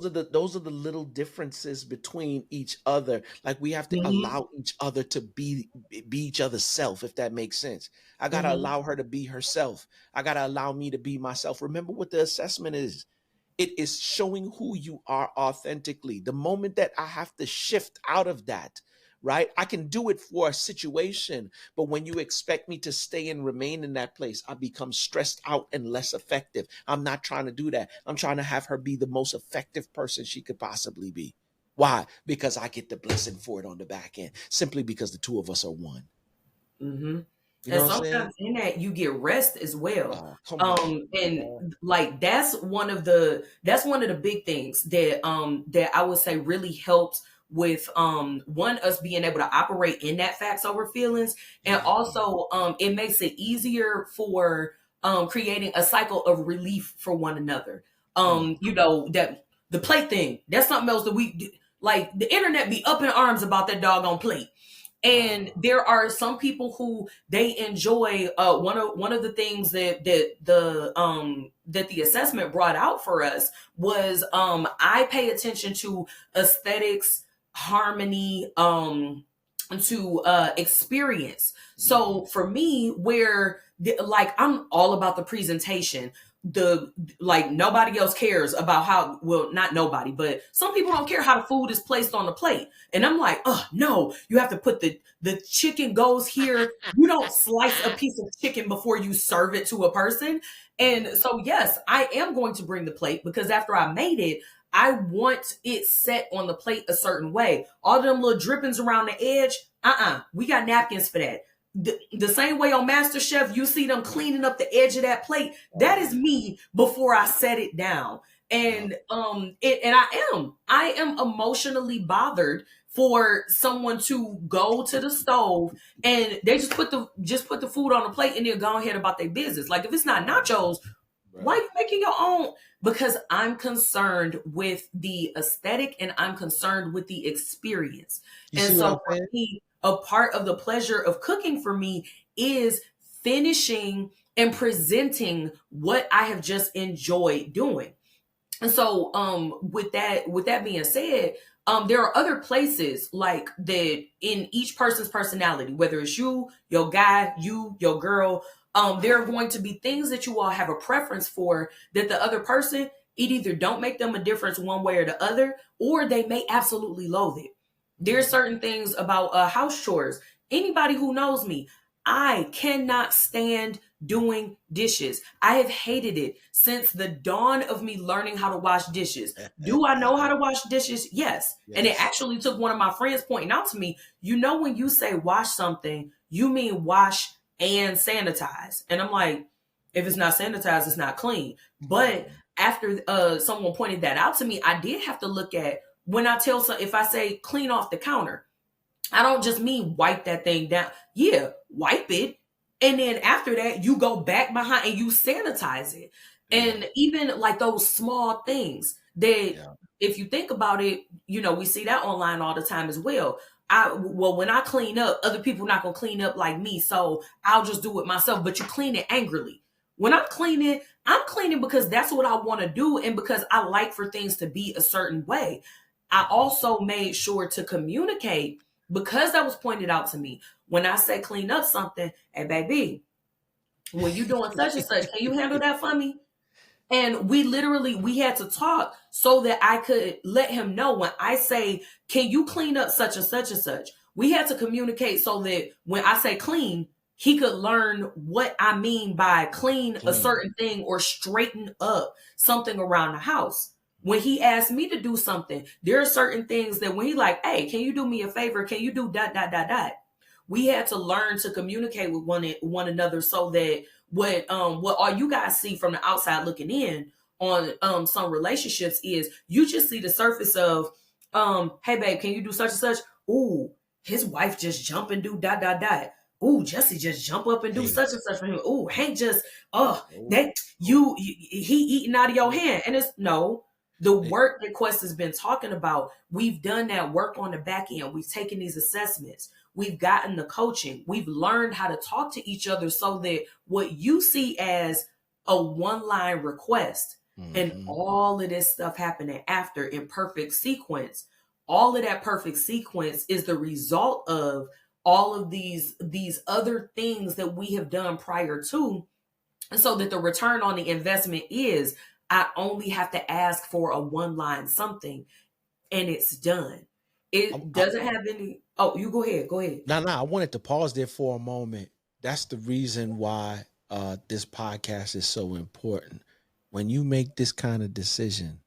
are the little differences between each other. Like we have to Mm-hmm. allow each other to be each other's self, if that makes sense. I gotta Mm-hmm. allow her to be herself. I gotta allow me to be myself. Remember what the assessment is. It is showing who you are authentically. The moment that I have to shift out of that, right? I can do it for a situation, but when you expect me to stay and remain in that place, I become stressed out and less effective. I'm not trying to do that. I'm trying to have her be the most effective person she could possibly be. Why? Because I get the blessing for it on the back end, simply because the two of us are one. Mm-hmm. You know And what I'm saying? sometimes in that you get rest as well. Oh, come on. And Man. like that's one of the big things that I would say really helps with one, us being able to operate in that facts over feelings, and Yeah. also it makes it easier for creating a cycle of relief for one another. Mm. That the plate thing, that's something else that we like. The internet be up in arms about that doggone plate. And Ah. there are some people who they enjoy one of the things that the assessment brought out for us was I pay attention to aesthetics, harmony, to experience. Mhm. So for me, where like I'm all about the presentation, the like nobody else cares about how, well, not nobody, but some people don't care how the food is placed on the plate. And I'm like, oh no, you have to put the chicken goes here. You don't slice a piece of chicken before you serve it to a person. And Yeah. so yes, I am going to bring the plate because after I made it, I want it set on the plate a certain way. All them little drippings around the edge, we got napkins for that. The same way on MasterChef, you see them cleaning up the edge of that plate. Oh That is yeah. me before I set it down. Yeah. And I am emotionally bothered for someone to go to the stove and they just put the food on the plate and then go ahead about their business. Like if it's not nachos, why are Right. you making your own? because I'm concerned with the aesthetic and I'm concerned with the experience. You And see what so I'm for saying? me, a part of the pleasure of cooking for me is finishing and presenting what I have just enjoyed doing. And so with that being said, there are other places like that in each person's personality, whether it's you, your guy, you, your girl, there are going to be things that you all have a preference for that the other person, it either don't make them a difference one way or the other, or they may absolutely loathe it. There are certain things about house chores. Anybody who knows me, I cannot stand doing dishes. I have hated it since the dawn of me learning how to wash dishes. Do I know how to wash dishes? Yes. And it Yes. actually took one of my friends pointing out to me, when you say wash something, you mean wash and sanitize. And I'm like, if it's not sanitized, it's not clean. But after someone pointed that out to me, I did have to look at when I tell some, if I say clean off the counter, I don't just mean wipe that thing down. Yeah, wipe it. And then after that, you go back behind and you sanitize it. Yeah. And even like those small things that, Yeah. if you think about it, we see that online all the time as well. When I clean up, other people not gonna clean up like me, so I'll just do it myself. But you clean it angrily. When I'm cleaning because that's what I want to do, and because I like for things to be a certain way. I also made sure to communicate, because that was pointed out to me. When I say clean up something, hey baby, when you doing such and such, can you handle that for me? And we had to talk so that I could let him know when I say, can you clean up such and such and such? We had to communicate so that when I say clean, he could learn what I mean by clean a Clean. certain thing or straighten up something around the house. When he asked me to do something, there are certain things that when he like, hey, can you do me a favor? Can you do dot, dot, dot, dot? We had to learn to communicate with one another so that what all you guys see from the outside looking in on some relationships is you just see the surface of hey babe, can you do such and such? Ooh, his wife just jump and do dot dot dot. Ooh, Jesse just jump up and do Hey. such and such for him. Ooh, Hank just that Oh. he eating out of your hand. And it's no, the Hey. work that Quest has been talking about, we've done that work on the back end. We've taken these assessments. We've gotten the coaching. We've learned how to talk to each other so that what you see as a one line request and Mm-hmm. all of this stuff happening after in perfect sequence, all of that perfect sequence is the result of all of these other things that we have done prior to. And so that the return on the investment is, I only have to ask for a one line something and it's done. It I, doesn't have any. Oh, you go ahead. Go ahead. no, I wanted to pause there for a moment. That's the reason why this podcast is so important. When you make this kind of decision,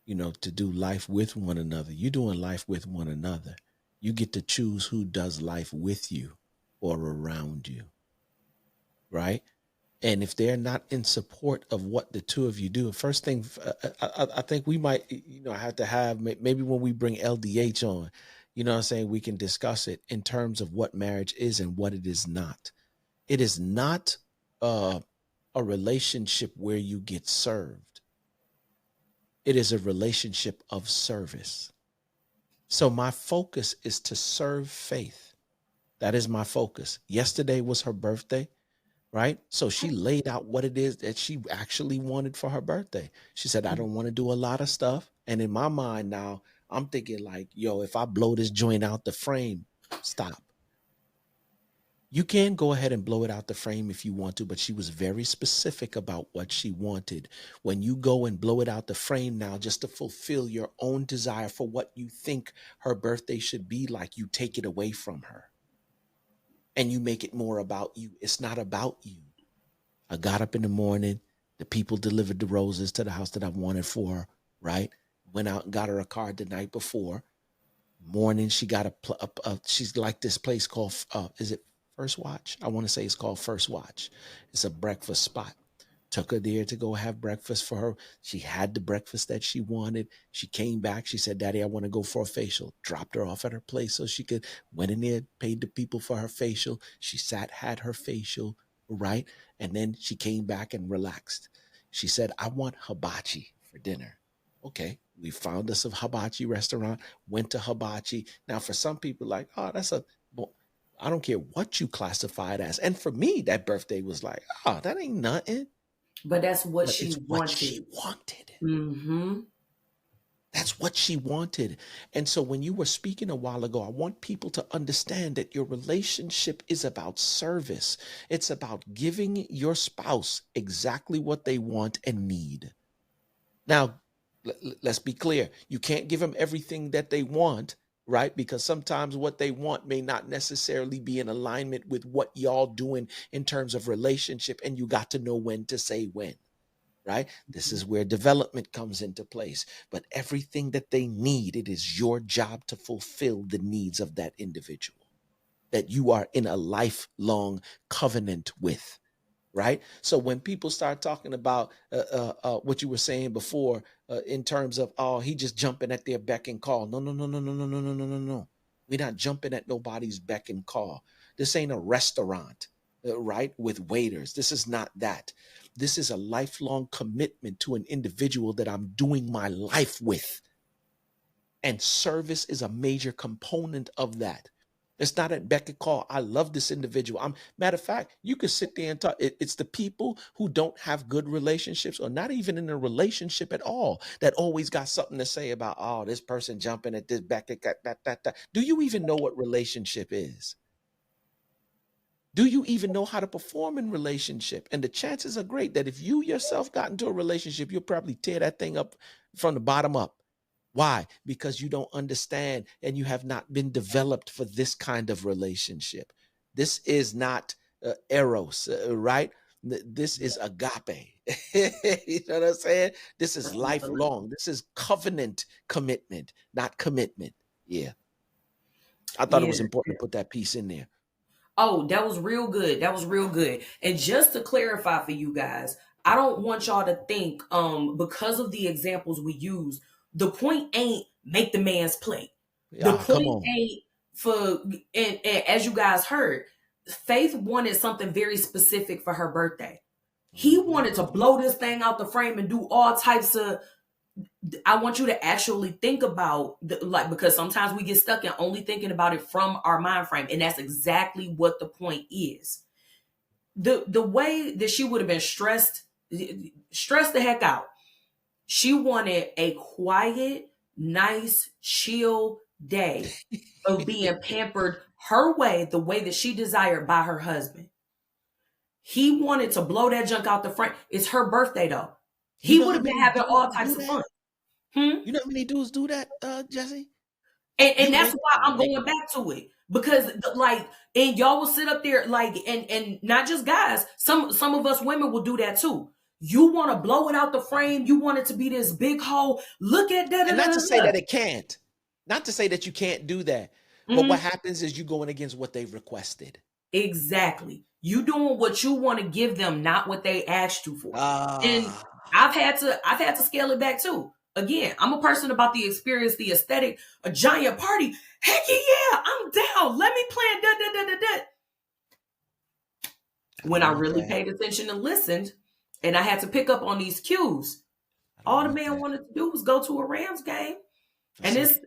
to do life with one another, you're doing life with one another. You get to choose who does life with you or around you, right? And if they're not in support of what the two of you do, first thing, I think we might, have to have, maybe when we bring LDH on, what I'm saying, we can discuss it in terms of what marriage is and what it is not. It is not uh, a relationship where you get served. It is a relationship of service. So my focus is to serve Faith. That is my focus. Yesterday was her birthday, right? So she laid out what it is that she actually wanted for her birthday. She said, I don't want to do a lot of stuff. And in my mind now, I'm thinking like, yo, if I blow this joint out the frame, stop. You can go ahead and blow it out the frame if you want to, but she was very specific about what she wanted. When you go and blow it out the frame now, just to fulfill your own desire for what you think her birthday should be like, you take it away from her and you make it more about you. It's not about you. I got up in the morning. The people delivered the roses to the house that I wanted for her, right? Went out and got her a card the night before. Morning, she got she's like this place called, is it First Watch? I want to say it's called First Watch. It's a breakfast spot. Took her there to go have breakfast for her. She had the breakfast that she wanted. She came back. She said, Daddy, I want to go for a facial. Dropped her off at her place so she could, went in there, paid the people for her facial. She sat, had her facial, right? And then she came back and relaxed. She said, I want hibachi for dinner. Okay, we found us a hibachi restaurant, went to hibachi. Now, for some people, like, oh, well, I don't care what you classify it as. And for me, that birthday was like, oh, that ain't nothing. But that's what But she it's what she wanted. wanted. Mm-hmm. That's what she wanted. And so when you were speaking a while ago, I want people to understand that your relationship is about service. It's about giving your spouse exactly what they want and need. Now, let's be clear. You can't give them everything that they want, right? Because sometimes what they want may not necessarily be in alignment with what y'all doing in terms of relationship, and you got to know when to say when. Right? This is where development comes into place. But everything that they need, it is your job to fulfill the needs of that individual that you are in a lifelong covenant with. Right? So when people start talking about what you were saying before, in terms of, oh, he just jumping at their beck and call. No, no, no, no, no, no, no, no, no, no, no. We're not jumping at nobody's beck and call. This ain't a restaurant, right? With waiters. This is not that. This is a lifelong commitment to an individual that I'm doing my life with. And service is a major component of that. It's not at beck and call. I love this individual. Matter of fact, you could sit there and talk. It's the people who don't have good relationships or not even in a relationship at all that always got something to say about, oh, this person jumping at this back. That. Do you even know what relationship is? Do you even know how to perform in relationship? And the chances are great that if you yourself got into a relationship, you'll probably tear that thing up from the bottom up. Why? Because you don't understand and you have not been developed for this kind of relationship. This is not eros, right? This is agape. You know what I'm saying? This is lifelong. This is covenant commitment, not commitment. Yeah. I thought it Yeah. was important to put that piece in there. Oh, that was real good. That was real good. And just to clarify for you guys, I don't want y'all to think because of the examples we use, the point ain't make the man's plate. The Come point on. ain't for and as you guys heard, Faith wanted something very specific for her birthday. He Mhm. wanted to blow this thing out the frame and do all types of. I want you to actually think about because sometimes we get stuck in only thinking about it from our mind frame, and that's exactly what the point is. The way that she would have been stressed the heck out. She wanted a quiet, nice, chill day of being pampered her way, the way that she desired by her husband. He wanted to blow that junk out the front. It's her birthday though. You He know would how have been many having all dudes types do of that? fun. Hmm? You know how many dudes do that, Jesse? And You that's make why I'm like going back to it because like and y'all will sit up there like and not just guys, some of us women will do that too. You want to blow it out the frame, you want it to be this big hole. Look at and not to say that. that it can't, not to say that you can't do that, but what Mhm. happens is you going against what they've requested. Exactly. You doing what you want to give them, not what they asked you for. And Ah, I've had to scale it back too. Again, I'm a person about the experience, the aesthetic, a giant party. Heck yeah, I'm down. Let me plan da da da da da. I When don't I want really that. paid attention and listened, and I had to pick up on these cues, I don't all the want man that. wanted to do was go to a Rams game. And That's it. it's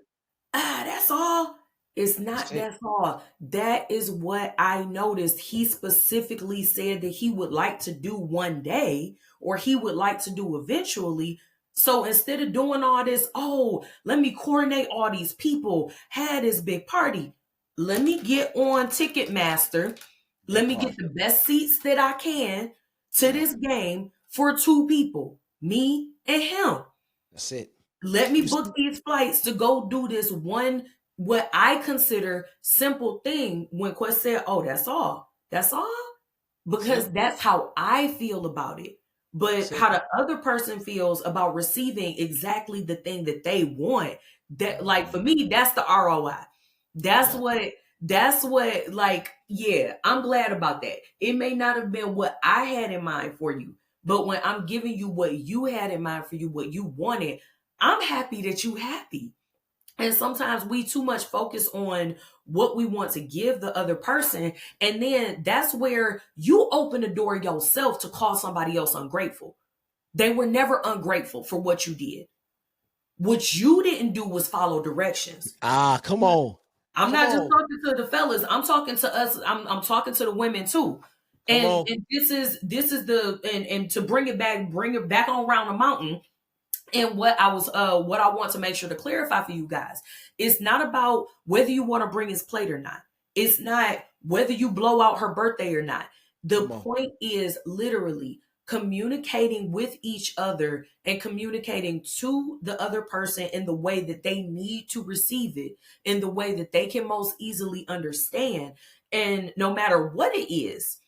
that's all. It's That's not it. that's all. That is what I noticed. He specifically said that he would like to do one day or he would like to do eventually. So instead of doing all this, oh, let me coordinate all these people, had this big party. Let me get on Ticketmaster. Let That me get part. the best seats that I can to Yep. this game for two people, me and him. That's it. Let me You book see? these flights to go do this one, what I consider simple thing. When Quest said, oh, that's all. That's all. That's Because it. that's how I feel about it. That's But it. how the other person feels about receiving exactly the thing that they want, that like for Mhm. me, that's the ROI. That's Yep. what like, yeah, I'm glad about that. It may not have been what I had in mind for you, but when I'm giving you what you had in mind for you, what you wanted, I'm happy that you happy. And sometimes we too much focus on what we want to give the other person. And then that's where you open the door yourself to call somebody else ungrateful. They were never ungrateful for what you did. What you didn't do was follow directions. Come on. I'm Come not just on. talking to the fellas. I'm talking to us. I'm talking to the women too. Come on. And this is the and to bring it back on around the mountain. And what I want to make sure to clarify for you guys, it's not about whether you want to bring his plate or not. It's not whether you blow out her birthday or not. The point is literally communicating with each other and communicating to the other person in the way that they need to receive it, in the way that they can most easily understand. And no matter what it is,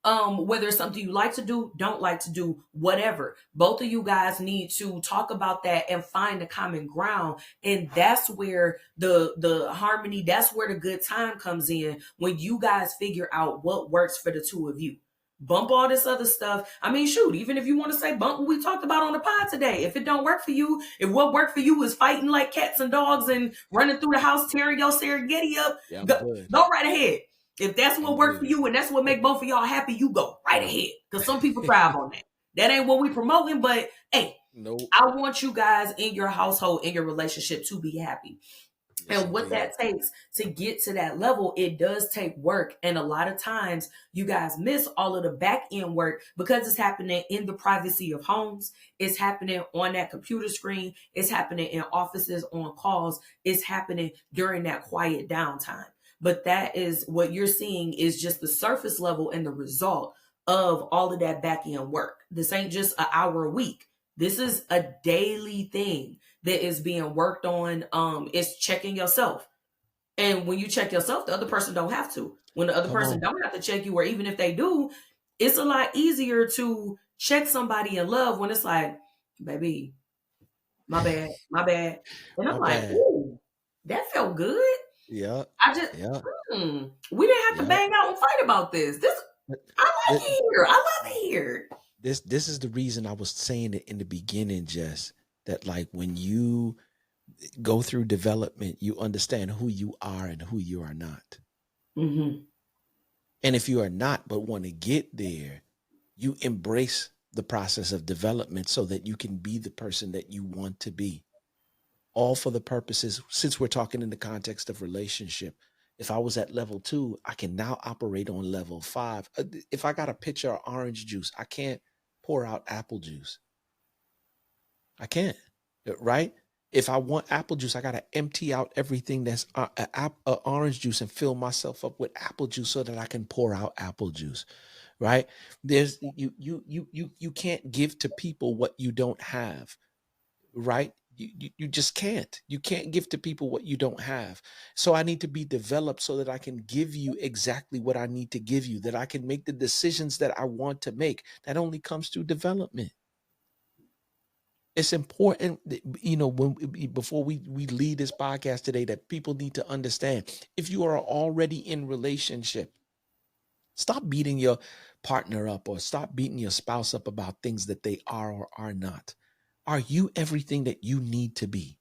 whether it's something you like to do, don't like to do, whatever, both of you guys need to talk about that and find a common ground. And that's where the harmony, that's where the good time comes in, when you guys figure out what works for the two of you. Bump all this other stuff. I mean, shoot, even if you want to say bump what we talked about on the pod today, if it don't work for you, if what worked for you is fighting like cats and dogs and running through the house tearing your Serengeti up, go right ahead. If that's what worked for you and that's what make both of y'all happy, you go right ahead. Because some people thrive on that. That ain't what we promoting, but hey, I want you guys in your household, in your relationship, to be happy. Yes, and what that takes to get to that level, it does take work. And a lot of times you guys miss all of the back end work because it's happening in the privacy of homes. It's happening on that computer screen. It's happening in offices, on calls. It's happening during that quiet downtime. But that is what you're seeing is just the surface level and the result of all of that back end work. This ain't just an hour a week. This is a daily thing that is being worked on. It's checking yourself. And when you check yourself, the other person don't have to. When the other person don't have to check you, or even if they do, it's a lot easier to check somebody in love when it's like, baby, my bad. And I'm like, ooh, that felt good. Yeah. I just, we didn't have to bang out and fight about this. I like it here. I love it here. This is the reason I was saying it in the beginning, Jess, that like when you go through development, you understand who you are and who you are not. Mm-hmm. And if you are not, but want to get there, you embrace the process of development so that you can be the person that you want to be. All for the purposes, since we're talking in the context of relationship, if I was at level 2, I can now operate on level 5. If I got a pitcher of orange juice, I can't pour out apple juice. I can't, right? If I want apple juice, I got to empty out everything that's orange juice and fill myself up with apple juice so that I can pour out apple juice, right? There's you can't give to people what you don't have, right? You just can't. You can't give to people what you don't have. So I need to be developed so that I can give you exactly what I need to give you, that I can make the decisions that I want to make. That only comes through development. It's important, before we lead this podcast today, that people need to understand, if you are already in relationship, stop beating your partner up or stop beating your spouse up about things that they are or are not. Are you everything that you need to be?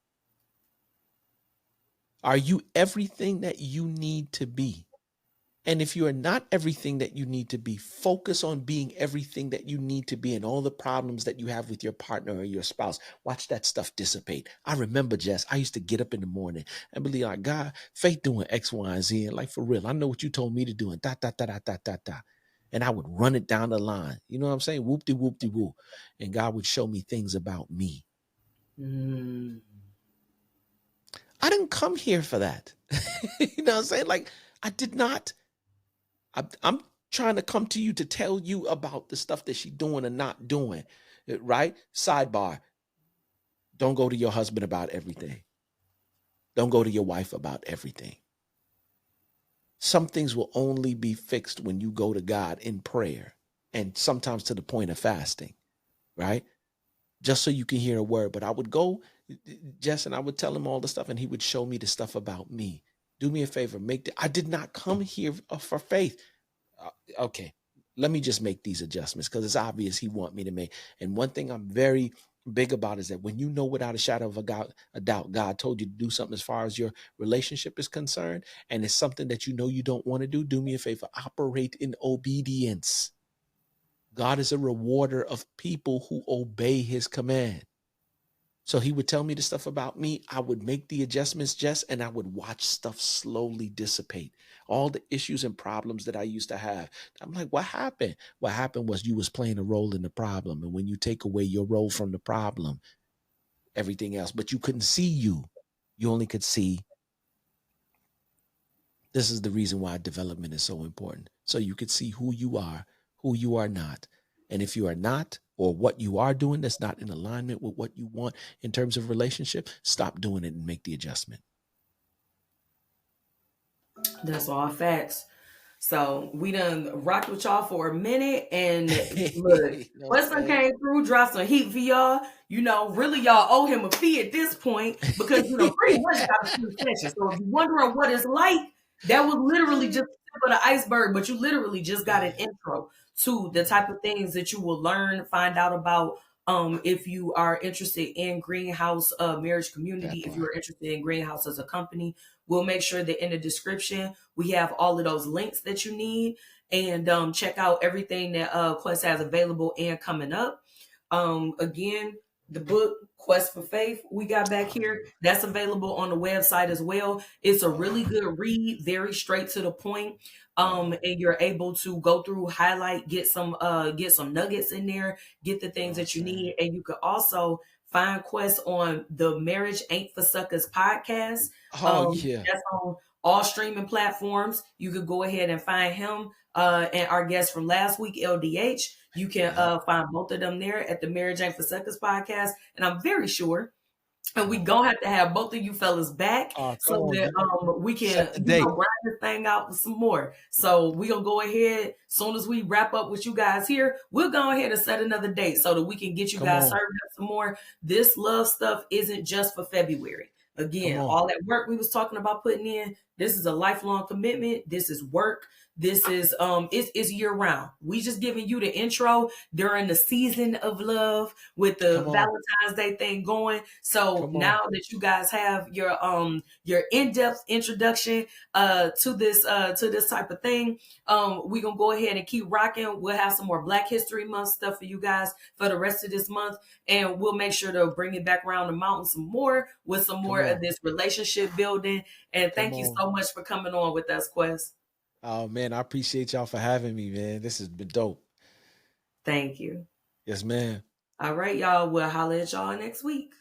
Are you everything that you need to be? And if you are not everything that you need to be, focus on being everything that you need to be, and all the problems that you have with your partner or your spouse, watch that stuff dissipate. I remember, Jess, I used to get up in the morning and be like, God, Faith doing X, Y, and Z. And like, for real, I know what you told me to do. And da. And I would run it down the line. You know what I'm saying? Whoop-de-whoop-de-whoop. And God would show me things about me. I didn't come here for that. You know what I'm saying? Like, I did not. I'm trying to come to you to tell you about the stuff that she's doing and not doing, right? Sidebar. Don't go to your husband about everything. Don't go to your wife about everything. Some things will only be fixed when you go to God in prayer, and sometimes to the point of fasting, right? Just so you can hear a word. But I would go, Jess, and I would tell him all the stuff, and he would show me the stuff about me. Do me a favor. I did not come here for Faith. Okay, let me just make these adjustments because it's obvious he want me to make. And one thing I'm very big about is that when you know without a shadow of a doubt, God told you to do something as far as your relationship is concerned, and it's something that you know you don't want to do me a favor, operate in obedience. God is a rewarder of people who obey his command. So he would tell me the stuff about me. I would make the adjustments, Jess, and I would watch stuff slowly dissipate. All the issues and problems that I used to have. I'm like, what happened? What happened was you was playing a role in the problem. And when you take away your role from the problem, everything else, but you couldn't see you. You only could see. This is the reason why development is so important. So you could see who you are not. And if you are not, or what you are doing that's not in alignment with what you want in terms of relationship, stop doing it and make the adjustment. That's all facts. So we done rocked with y'all for a minute, and look, Weston came through, dropped some heat for y'all. You know, really, y'all owe him a fee at this point because pretty much got a few sessions. So if you're wondering what it's like, that was literally just the tip of the iceberg. But you literally just got an intro to the type of things that you will learn, find out about. If you are interested in Greenhouse Marriage Community, if you are interested in Greenhouse as a company, we'll make sure that in the description we have all of those links that you need, and check out everything that Quest has available and coming up. Again, the book Quest for Faith we got back here, that's available on the website as well. It's a really good read, very straight to the point. And you're able to go through, highlight, get some nuggets in there, get the things that you need. And you could also find Quest on the Marriage Ain't for Suckers podcast. That's on all streaming platforms. You could go ahead and find him and our guest from last week, LDH. You can find both of them there at the Marriage Ain't for Suckers podcast. And I'm very sure, and we gonna have to have both of you fellas back so that we can grind this thing out with some more. So we gonna go ahead, as soon as we wrap up with you guys here, we'll go ahead and set another date so that we can get you guys served up some more. This love stuff isn't just for February. Again, all that work we was talking about putting in, this is a lifelong commitment. This is work. This is it's year round. We just giving you the intro during the season of love with the Valentine's Day thing going. So now that you guys have your in-depth introduction to this type of thing, we're gonna go ahead and keep rocking. We'll have some more Black History Month stuff for you guys for the rest of this month, and we'll make sure to bring it back around the mountain some more with some more of this relationship building. And thank you so much for coming on with us, Quest. Oh man, I appreciate y'all for having me, man. This has been dope. Thank you. Yes, ma'am. All right, y'all. We'll holler at y'all next week.